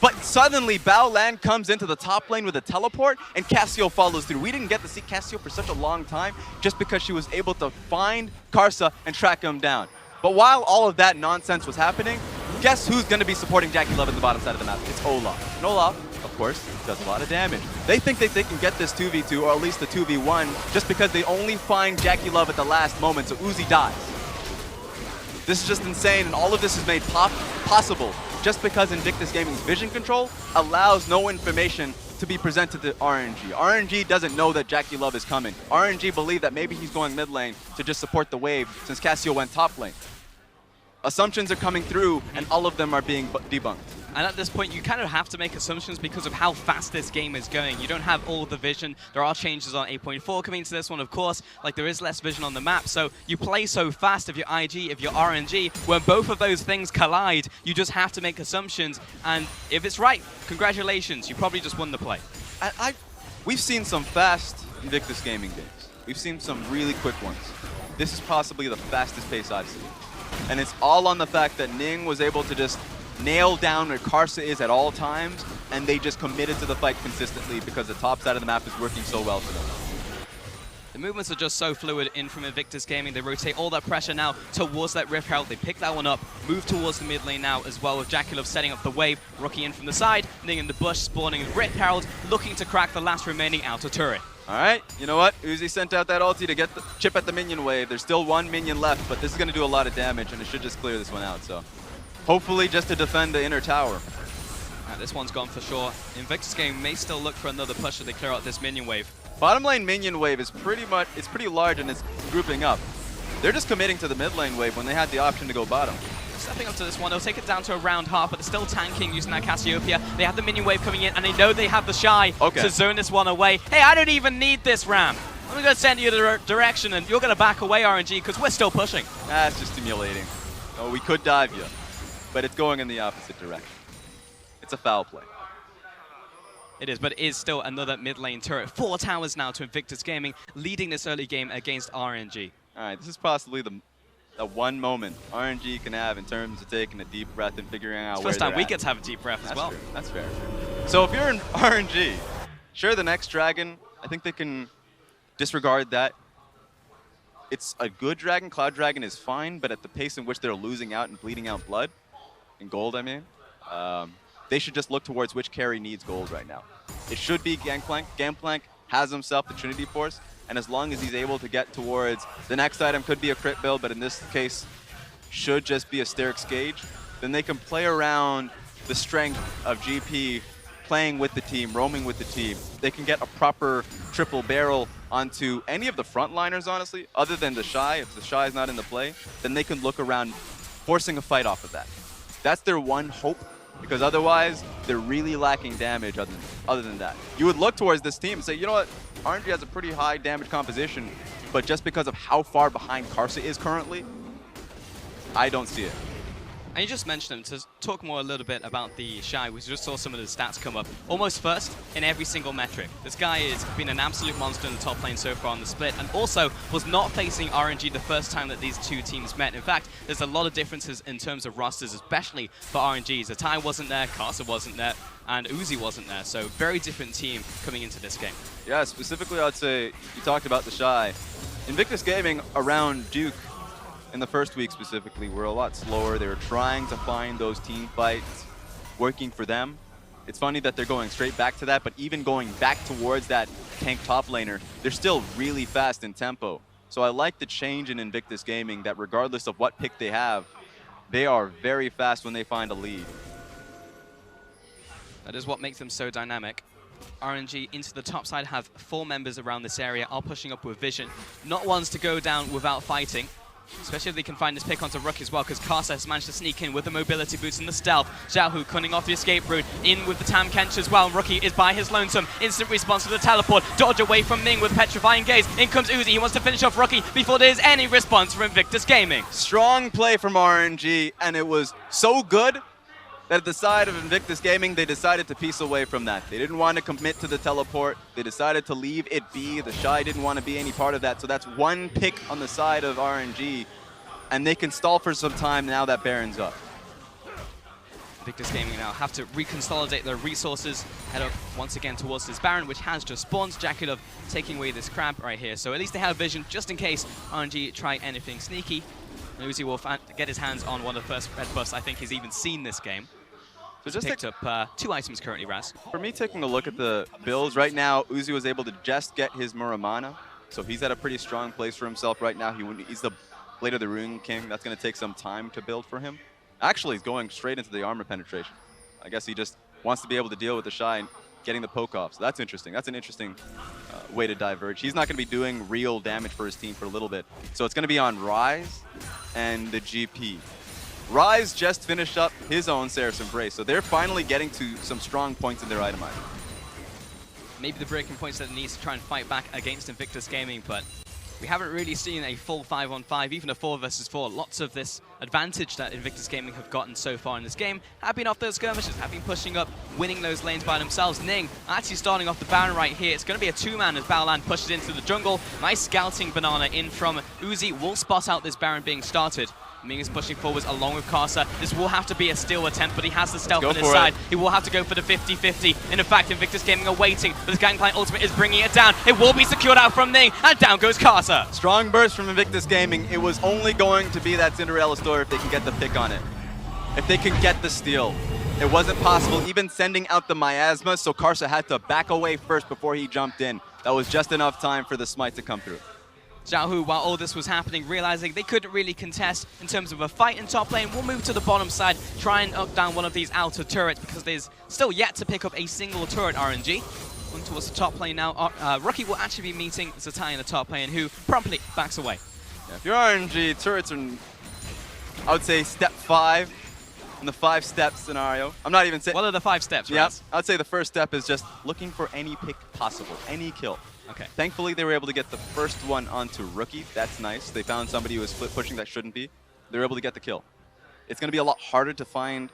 But suddenly, Baolan comes into the top lane with a teleport, and Cassio follows through. We didn't get to see Cassio for such a long time just because she was able to find Karsa and track him down. But while all of that nonsense was happening, guess who's going to be supporting JackeyLove in the bottom side of the map? It's Olaf. And Olaf, of course, does a lot of damage. They think that they can get this 2v2, or at least the 2v1, just because they only find JackeyLove at the last moment, so Uzi dies. This is just insane, and all of this is made possible just because Invictus Gaming's vision control allows no information to be presented to RNG. RNG doesn't know that Jackie Love is coming. RNG believe that maybe he's going mid lane to just support the wave since Cassio went top lane. Assumptions are coming through, and all of them are being debunked. And at this point, you kind of have to make assumptions because of how fast this game is going. You don't have all the vision. There are changes on 8.4 coming into this one, of course. Like, there is less vision on the map. So you play so fast if you're IG, if you're RNG. When both of those things collide, you just have to make assumptions. And if it's right, congratulations. You probably just won the play. We've seen some fast Invictus Gaming games. We've seen some really quick ones. This is possibly the fastest pace I've seen. And it's all on the fact that Ning was able to just nail down where Karsa is at all times, and they just committed to the fight consistently because the top side of the map is working so well for them. The movements are just so fluid in from Invictus Gaming. They rotate all that pressure now towards that Rift Herald. They pick that one up, move towards the mid lane now as well, with Jackie Love setting up the wave. Rookie in from the side, Ning in the bush, spawning Rift Herald, looking to crack the last remaining outer turret. All right, you know what? Uzi sent out that ulti to get the chip at the minion wave. There's still one minion left, but this is going to do a lot of damage, and it should just clear this one out. So hopefully just to defend the inner tower. This one's gone for sure. Invictus Gaming may still look for another push as they clear out this minion wave. Bottom lane minion wave is pretty large, and it's grouping up. They're just committing to the mid lane wave when they had the option to go bottom. Stepping up to this one, they'll take it down to around half, but they're still tanking using that Cassiopeia. They have the minion wave coming in, and they know they have the Shy to zone this one away. Hey, I don't even need this Ram. I'm going to send you the direction, and you're going to back away, RNG, because we're still pushing. That's just stimulating. Oh, we could dive you, but it's going in the opposite direction. It's a foul play. It is, but it is still another mid lane turret. 4 towers now to Invictus Gaming, leading this early game against RNG. All right, this is possibly the one moment RNG can have in terms of taking a deep breath and figuring out where First time we at. get to have a deep breath as well. True. That's fair. So if you're in RNG, sure, the next dragon, I think they can disregard that. It's a good dragon. Cloud Dragon is fine, but at the pace in which they're losing out and bleeding out blood, and gold, I mean, they should just look towards which carry needs gold right now. It should be Gangplank. Gangplank has himself the Trinity Force, and as long as he's able to get towards the next item, could be a crit build, but in this case, should just be a Sterix Gauge, then they can play around the strength of GP, playing with the team, roaming with the team. They can get a proper triple barrel onto any of the frontliners, honestly, other than the Shy. If the Shy is not in the play, then they can look around forcing a fight off of that. That's their one hope, because otherwise, they're really lacking damage other than that. You would look towards this team and say, you know what, RNG has a pretty high damage composition, but just because of how far behind Karsa is currently, I don't see it. And you just mentioned him, to talk more a little bit about the Shy, we just saw some of the stats come up. Almost first in every single metric. This guy has been an absolute monster in the top lane so far on the split, and also was not facing RNG the first time that these two teams met. In fact, there's a lot of differences in terms of rosters, especially for RNG. Zatai wasn't there, Karsa wasn't there, and Uzi wasn't there, so very different team coming into this game. Yeah, specifically I'd say, you talked about the Shy. Invictus Gaming around Duke, in the first week specifically, were a lot slower. They were trying to find those team fights working for them. It's funny that they're going straight back to that, but even going back towards that tank top laner, they're still really fast in tempo. So I like the change in Invictus Gaming, that regardless of what pick they have, they are very fast when they find a lead. That is what makes them so dynamic. RNG into the top side have 4 members around this area, all pushing up with vision. Not ones to go down without fighting. Especially if they can find this pick onto Rookie as well, because Karsa has managed to sneak in with the mobility boots and the stealth. Xiaohu cutting off the escape route, in with the Tam Kench as well. Rookie is by his lonesome. Instant response to the teleport. Dodge away from Ning with Petrifying Gaze. In comes Uzi. He wants to finish off Rookie before there's any response from Invictus Gaming. Strong play from RNG, and it was so good that at the side of Invictus Gaming, they decided to piece away from that. They didn't want to commit to the teleport. They decided to leave it be. The Shy didn't want to be any part of that. So that's one pick on the side of RNG, and they can stall for some time now that Baron's up. Invictus Gaming now have to reconsolidate their resources, head up once again towards this Baron, which has just spawned. Jackie Love taking away this crab right here. So at least they have vision just in case RNG try anything sneaky. Uzi will get his hands on one of the first red buffs I think he's even seen this game. So just picked up 2 items currently, Raz. For me, taking a look at the builds, right now, Uzi was able to just get his Muramana. So he's at a pretty strong place for himself right now. He's the Blade of the Rune King. That's going to take some time to build for him. Actually, he's going straight into the armor penetration. I guess he just wants to be able to deal with the Shy getting the poke off. So that's interesting. That's an interesting way to diverge. He's not going to be doing real damage for his team for a little bit. So it's going to be on Rise and the GP. Rise just finished up his own Seraph's Embrace, so they're finally getting to some strong points in their itemizer. Maybe the breaking points that it needs to try and fight back against Invictus Gaming, but we haven't really seen a full 5-on-5, even a 4 versus 4. Lots of this advantage that Invictus Gaming have gotten so far in this game have been off those skirmishes, have been pushing up, winning those lanes by themselves. Ning actually starting off the Baron right here. It's going to be a 2-man as Baolan pushes into the jungle. Nice scouting banana in from Uzi. Will spot out this Baron being started. Ming is pushing forwards along with Karsa. This will have to be a steal attempt, but he has the stealth on his side. He will have to go for the 50-50. And in fact, Invictus Gaming are waiting, but this Gangplank ultimate is bringing it down. It will be secured out from Ning, and down goes Karsa. Strong burst from Invictus Gaming. It was only going to be that Cinderella story if they can get the pick on it. If they can get the steal. It wasn't possible, even sending out the miasma, so Karsa had to back away first before he jumped in. That was just enough time for the smite to come through. Xiaohu, while all this was happening, realizing they couldn't really contest in terms of a fight in top lane, will move to the bottom side, try and up down one of these outer turrets, because there's still yet to pick up a single turret RNG. On towards the top lane now. Rookie will actually be meeting Zatai in the top lane, who promptly backs away. Yeah, if you're RNG, turrets are, I would say, step 5 in the 5-step scenario. I'm not even saying... What are the 5 steps, Yeah, Raz? I'd say the first step is just looking for any pick possible, any kill. Okay. Thankfully, they were able to get the first one onto Rookie. That's nice. They found somebody who was split pushing that shouldn't be. They were able to get the kill. It's going to be a lot harder to find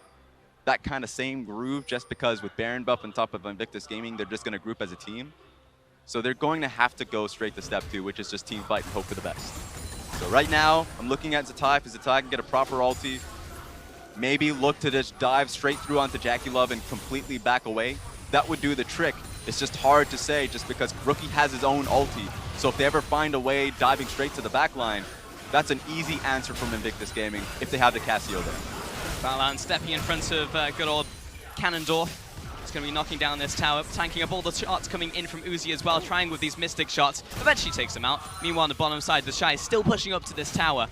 that kind of same groove just because with Baron buff on top of Invictus Gaming, they're just going to group as a team. So they're going to have to go straight to step 2, which is just team fight and hope for the best. So right now, I'm looking at Zatai. If Zatai can get a proper ulti, maybe look to just dive straight through onto Jackie Love and completely back away. That would do the trick. It's just hard to say just because Rookie has his own ulti. So if they ever find a way diving straight to the back line, that's an easy answer from Invictus Gaming if they have the Cassio there. Balan stepping in front of good old Cannondorf. He's going to be knocking down this tower, tanking up all the shots coming in from Uzi as well, trying with these Mystic shots. Eventually takes him out. Meanwhile, on the bottom side, the Shy is still pushing up to this tower.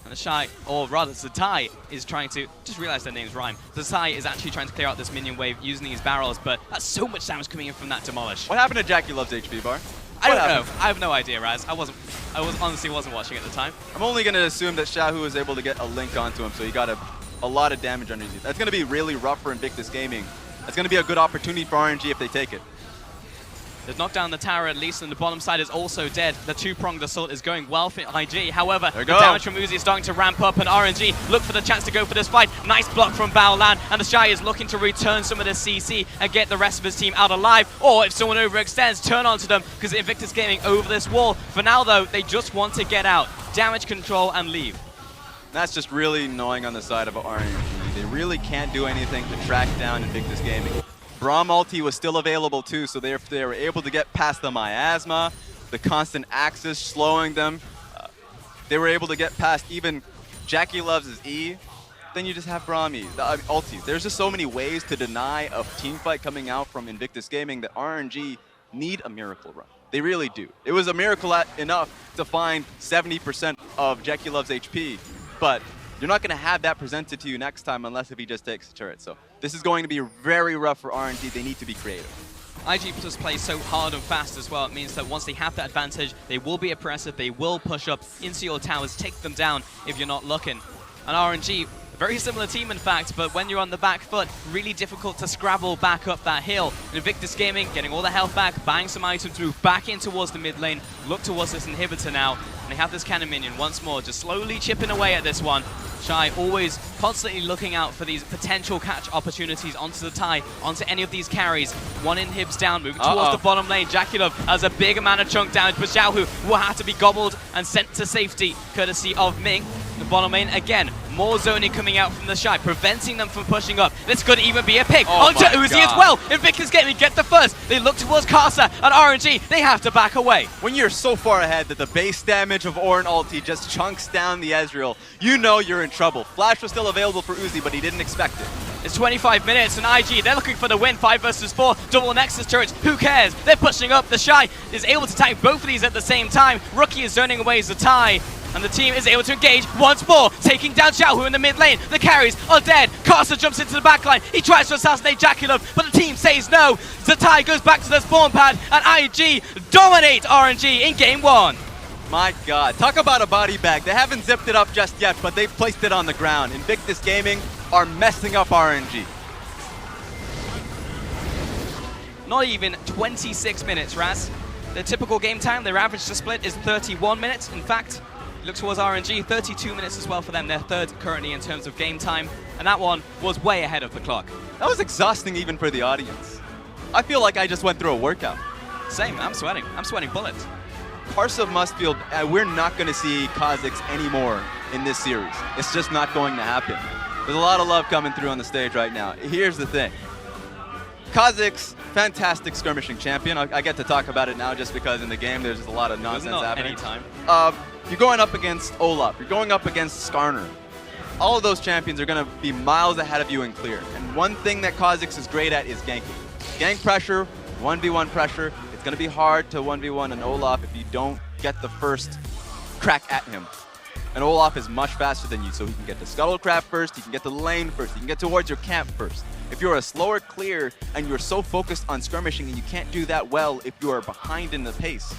And the Shy, or rather Zatai, is trying to, just realized their names rhyme. Zatai is actually trying to clear out this minion wave using these barrels, but that's so much damage coming in from that Demolish. What happened to Jackie Love's HP bar? I don't know. I have no idea, Raz. I honestly wasn't watching at the time. I'm only going to assume that Xiaohu was able to get a link onto him, so he got a lot of damage underneath. That's going to be really rough for Invictus Gaming. That's going to be a good opportunity for RNG if they take it. They've knocked down the tower at least, and the bottom side is also dead. The two-pronged assault is going well for IG. However, the damage from Uzi is starting to ramp up, and RNG look for the chance to go for this fight. Nice block from Baolan, and the Shy is looking to return some of the CC and get the rest of his team out alive. Or if someone overextends, turn onto them, because Invictus Gaming over this wall. For now, though, they just want to get out, damage control, and leave. That's just really annoying on the side of RNG. They really can't do anything to track down Invictus Gaming. Braum ulti was still available too, so they were able to get past the miasma, the constant axis slowing them. They were able to get past even Jackie Love's E. Then you just have Braum E, the ulti. There's just so many ways to deny a team fight coming out from Invictus Gaming that RNG need a miracle run. They really do. It was a miracle enough to find 70% of Jackie Love's HP, but you're not going to have that presented to you next time unless if he just takes the turret. So this is going to be very rough for RNG. They need to be creative. IG just plays so hard and fast as well. It means that once they have that advantage, they will be oppressive. They will push up into your towers, take them down if you're not looking. And RNG, a very similar team in fact, but when you're on the back foot, really difficult to scrabble back up that hill. And Invictus Gaming getting all the health back, buying some items, move back in towards the mid lane, look towards this inhibitor now. And they have this cannon minion once more, just slowly chipping away at this one. Shy always constantly looking out for these potential catch opportunities onto the tie, onto any of these carries. One inhibs down, moving towards the bottom lane. Jackie Love has a big amount of chunk damage, but Xiaohu will have to be gobbled and sent to safety, courtesy of Ming. The bottom lane, again, more zoning coming out from the Shy, preventing them from pushing up. This could even be a pick onto Uzi as well. Invictus Gaming get the first. They look towards Karsa and RNG. They have to back away. When you're so far ahead that the base damage of Ornn ulti just chunks down the Ezreal, you know you're in trouble. Flash was still available for Uzi, but he didn't expect it. It's 25 minutes and IG, they're looking for the win. 5 versus 4, double Nexus turrets. Who cares? They're pushing up. The Shy is able to tank both of these at the same time. Rookie is zoning away Zatai. And the team is able to engage once more, taking down Xiaohu in the mid lane. The carries are dead. Karsa jumps into the backline. He tries to assassinate Jackulov, but the team says no. Zatai goes back to the spawn pad, and IG dominate RNG in game 1. My God, talk about a body bag. They haven't zipped it up just yet, but they've placed it on the ground. Invictus Gaming are messing up RNG. Not even 26 minutes, Raz. The typical game time, their average to split is 31 minutes. In fact, look towards RNG, 32 minutes as well for them. They're third currently in terms of game time, and that one was way ahead of the clock. That was exhausting even for the audience. I feel like I just went through a workout. Same, I'm sweating. I'm sweating bullets. Karsa must feel, we're not going to see Kha'Zix anymore in this series. It's just not going to happen. There's a lot of love coming through on the stage right now. Here's the thing. Kha'Zix, fantastic skirmishing champion. I get to talk about it now just because in the game there's just a lot of nonsense happening. Anytime. You're going up against Olaf. You're going up against Skarner. All of those champions are going to be miles ahead of you in clear. And one thing that Kha'Zix is great at is ganking. Gank pressure, 1v1 pressure. It's going to be hard to 1v1 an Olaf if you don't get the first crack at him. And Olaf is much faster than you, so he can get to Scuttlecraft first, he can get to the lane first, he can get towards your camp first. If you're a slower clear and you're so focused on skirmishing and you can't do that well if you are behind in the pace,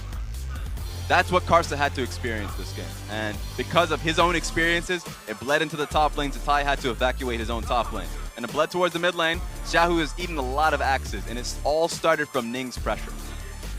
that's what Karsa had to experience this game. And because of his own experiences, it bled into the top lane. Zatai had to evacuate his own top lane. And it bled towards the mid lane. Xiaohu has eaten a lot of axes, and it's all started from Ning's pressure.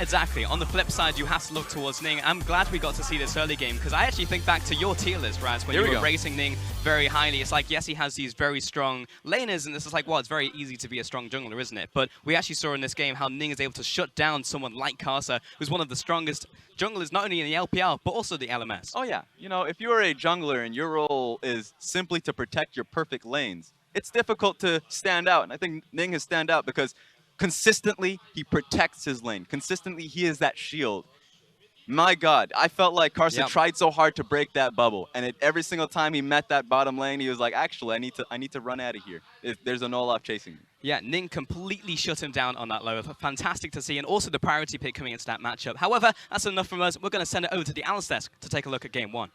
Exactly. On the flip side, you have to look towards Ning. I'm glad we got to see this early game, because I actually think back to your tier list, Raz, when you were rating Ning very highly. It's like, yes, he has these very strong laners, and this is like, well, it's very easy to be a strong jungler, isn't it? But we actually saw in this game how Ning is able to shut down someone like Karsa, who's one of the strongest junglers, not only in the LPL, but also the LMS. Oh, yeah. You know, if you are a jungler and your role is simply to protect your perfect lanes, it's difficult to stand out. And I think Ning has stand out because consistently, he protects his lane. Consistently, he is that shield. My God, I felt like Karsa tried so hard to break that bubble, and every single time he met that bottom lane, he was like, "Actually, I need to run out of here. There's an Olaf chasing me." Yeah, Ning completely shut him down on that low. Fantastic to see, and also the priority pick coming into that matchup. However, that's enough from us. We're going to send it over to the analyst desk to take a look at game 1.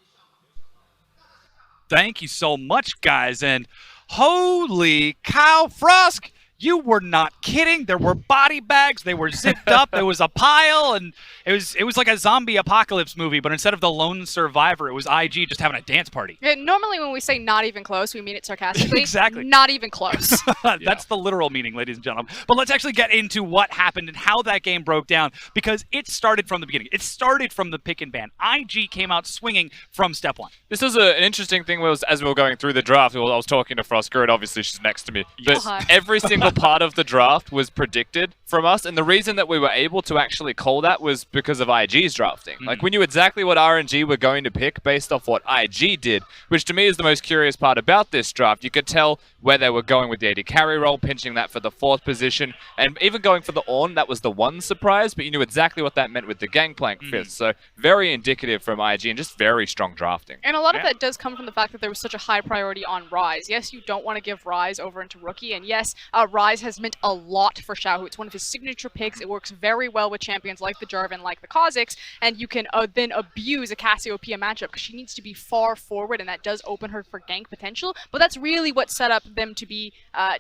Thank you so much, guys, and holy cow, Frosk! You were not kidding. There were body bags. They were zipped up. There was a pile, and it was like a zombie apocalypse movie. But instead of the lone survivor, it was IG just having a dance party. Yeah, normally, when we say "not even close," we mean it sarcastically. Exactly. Not even close. That's the literal meaning, ladies and gentlemen. But let's actually get into what happened and how that game broke down, because it started from the beginning. It started from the pick and ban. IG came out swinging from step 1. This was an interesting thing. As we were going through the draft, I was talking to FLICKR, and obviously she's next to me. But every single part of the draft was predicted from us, and the reason that we were able to actually call that was because of IG's drafting. Like, we knew exactly what RNG were going to pick based off what IG did, which to me is the most curious part about this draft. You could tell where they were going with the AD carry role, pinching that for the 4th position, and even going for the Ornn. That was the one surprise, but you knew exactly what that meant with the Gangplank 5th. So very indicative from IG, and just very strong drafting. And a lot of that does come from the fact that there was such a high priority on Ryze. Yes, you don't want to give Ryze over into Rookie, and yes, Ryze has meant a lot for Xiaohu. It's one of his signature picks. It works very well with champions like the Jarvan, like the Kha'Zix, and you can then abuse a Cassiopeia matchup because she needs to be far forward, and that does open her for gank potential. But that's really what set up them to be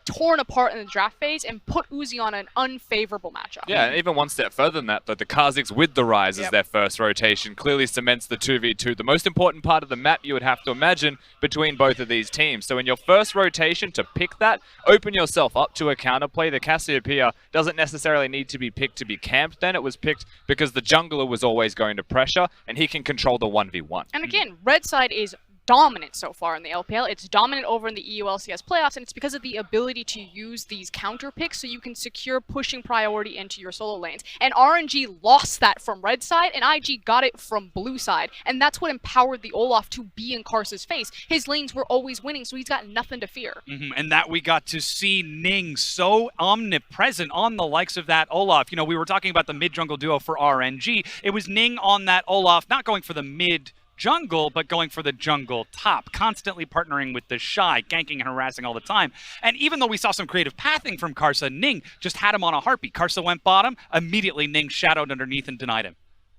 torn apart in the draft phase and put Uzi on an unfavorable matchup. Yeah, and even one step further than that, though, the Kha'Zix with the Ryze as their first rotation clearly cements the 2v2, the most important part of the map you would have to imagine between both of these teams. So in your first rotation, to pick that, open yourself up to a counterplay. The Cassiopeia doesn't necessarily need to be picked to be camped then. It was picked because the jungler was always going to pressure, and he can control the 1v1. And again, red side is dominant so far in the LPL. It's dominant over in the EULCS playoffs, and it's because of the ability to use these counter picks so you can secure pushing priority into your solo lanes. And RNG lost that from red side, and IG got it from blue side. And that's what empowered the Olaf to be in Karsa's face. His lanes were always winning, so he's got nothing to fear. And that we got to see Ning so omnipresent on the likes of that Olaf. You know, we were talking about the mid-jungle duo for RNG. It was Ning on that Olaf, not going for the mid jungle, but going for the jungle top, constantly partnering with the Shy, ganking and harassing all the time. And even though we saw some creative pathing from Karsa, Ning just had him on a heartbeat. Karsa went bottom, immediately Ning shadowed underneath and denied him.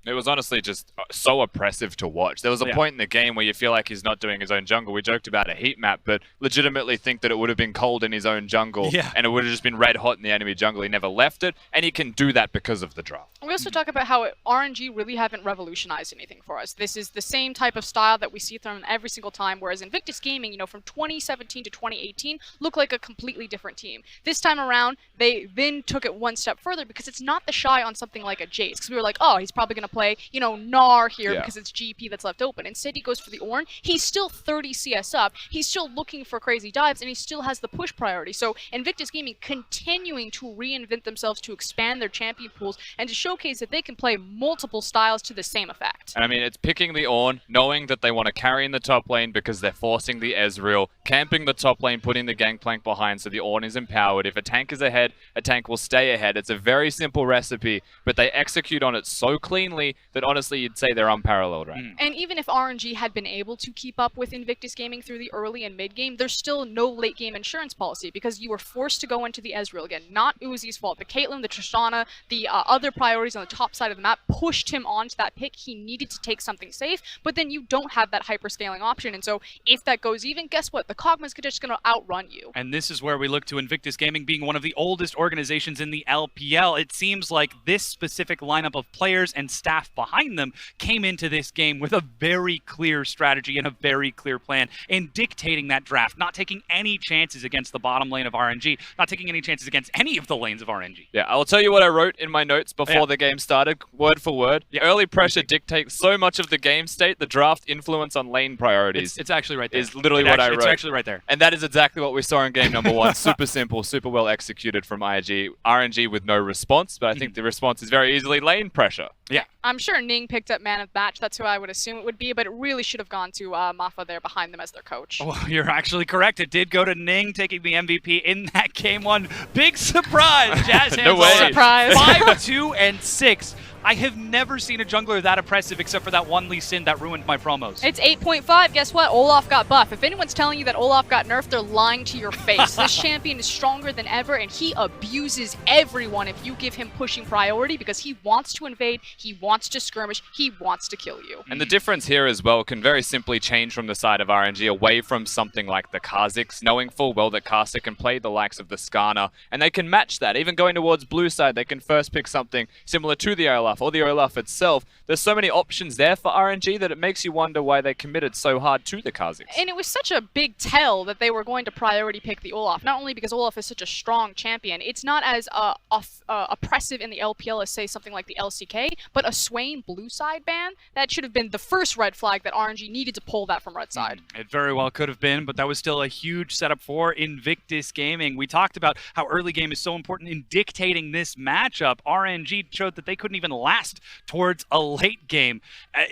It was honestly just so oppressive to watch. There was a point in the game where you feel like he's not doing his own jungle. We joked about a heat map, but legitimately think that it would have been cold in his own jungle, and it would have just been red hot in the enemy jungle. He never left it, and he can do that because of the draft. We also talk about how RNG really haven't revolutionized anything for us. This is the same type of style that we see from every single time, whereas Invictus Gaming, you know, from 2017 to 2018, looked like a completely different team. This time around, they then took it one step further because it's not the shy on something like a Jace, because we were like, oh, he's probably going to play, you know, Gnar here because it's GP that's left open. Instead, he goes for the Ornn. He's still 30 CS up. He's still looking for crazy dives, and he still has the push priority. So Invictus Gaming continuing to reinvent themselves to expand their champion pools and to showcase that they can play multiple styles to the same effect. And I mean, it's picking the Ornn, knowing that they want to carry in the top lane because they're forcing the Ezreal, camping the top lane, putting the Gangplank behind so the Ornn is empowered. If a tank is ahead, a tank will stay ahead. It's a very simple recipe, but they execute on it so cleanly that honestly you'd say they're unparalleled right now. And even if RNG had been able to keep up with Invictus Gaming through the early and mid game, there's still no late game insurance policy because you were forced to go into the Ezreal again. Not Uzi's fault. The Caitlyn, the Tristana, the other priorities on the top side of the map pushed him onto that pick. He needed to take something safe, but then you don't have that hyper-scaling option. And so if that goes even, guess what? The Kog'Maw's just going to outrun you. And this is where we look to Invictus Gaming being one of the oldest organizations in the LPL. It seems like this specific lineup of players and staff behind them came into this game with a very clear strategy and a very clear plan in dictating that draft, not taking any chances against the bottom lane of RNG, not taking any chances against any of the lanes of RNG. Yeah, I'll tell you what I wrote in my notes before the game started, word for word. Early pressure dictates so much of the game state, the draft influence on lane priorities. It's actually right there. Is literally what I wrote. It's actually right there. And that is exactly what we saw in game number 1. Super simple, super well executed from IG. RNG with no response, but I think the response is very easily lane pressure. Yeah. I'm sure Ning picked up man of match. That's who I would assume it would be, but it really should have gone to Mafa there behind them as their coach. Well, you're actually correct. It did go to Ning taking the MVP in that game 1. Big surprise, Jazz No way. Surprise. 5-2 and 6. I have never seen a jungler that oppressive except for that one Lee Sin that ruined my promos. It's 8.5. Guess what? Olaf got buff. If anyone's telling you that Olaf got nerfed, they're lying to your face. This champion is stronger than ever, and he abuses everyone if you give him pushing priority because he wants to invade, he wants to skirmish, he wants to kill you. And the difference here as well can very simply change from the side of RNG away from something like the Kha'Zix, knowing full well that Kha'Zix can play the likes of the Skarner, and they can match that. Even going towards blue side, they can first pick something similar to the Olaf or the Olaf itself. There's so many options there for RNG that it makes you wonder why they committed so hard to the Kha'Zix. And it was such a big tell that they were going to priority pick the Olaf, not only because Olaf is such a strong champion, it's not as oppressive in the LPL as, say, something like the LCK, but a Swain blue side ban, that should have been the first red flag that RNG needed to pull that from red side. It very well could have been, but that was still a huge setup for Invictus Gaming. We talked about how early game is so important in dictating this matchup. RNG showed that they couldn't even last towards a late game.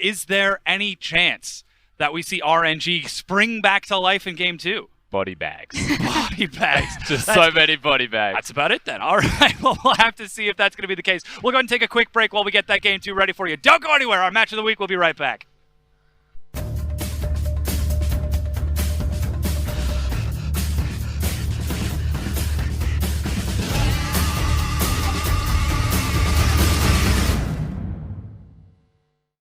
Is there any chance that we see RNG spring back to life in game 2? Body bags. Body bags. Just so many body bags. That's about it then. All right, well, we'll have to see if that's going to be the case. We'll go ahead and take a quick break while we get that game 2 ready for you. Don't go anywhere. Our match of the week will be right back.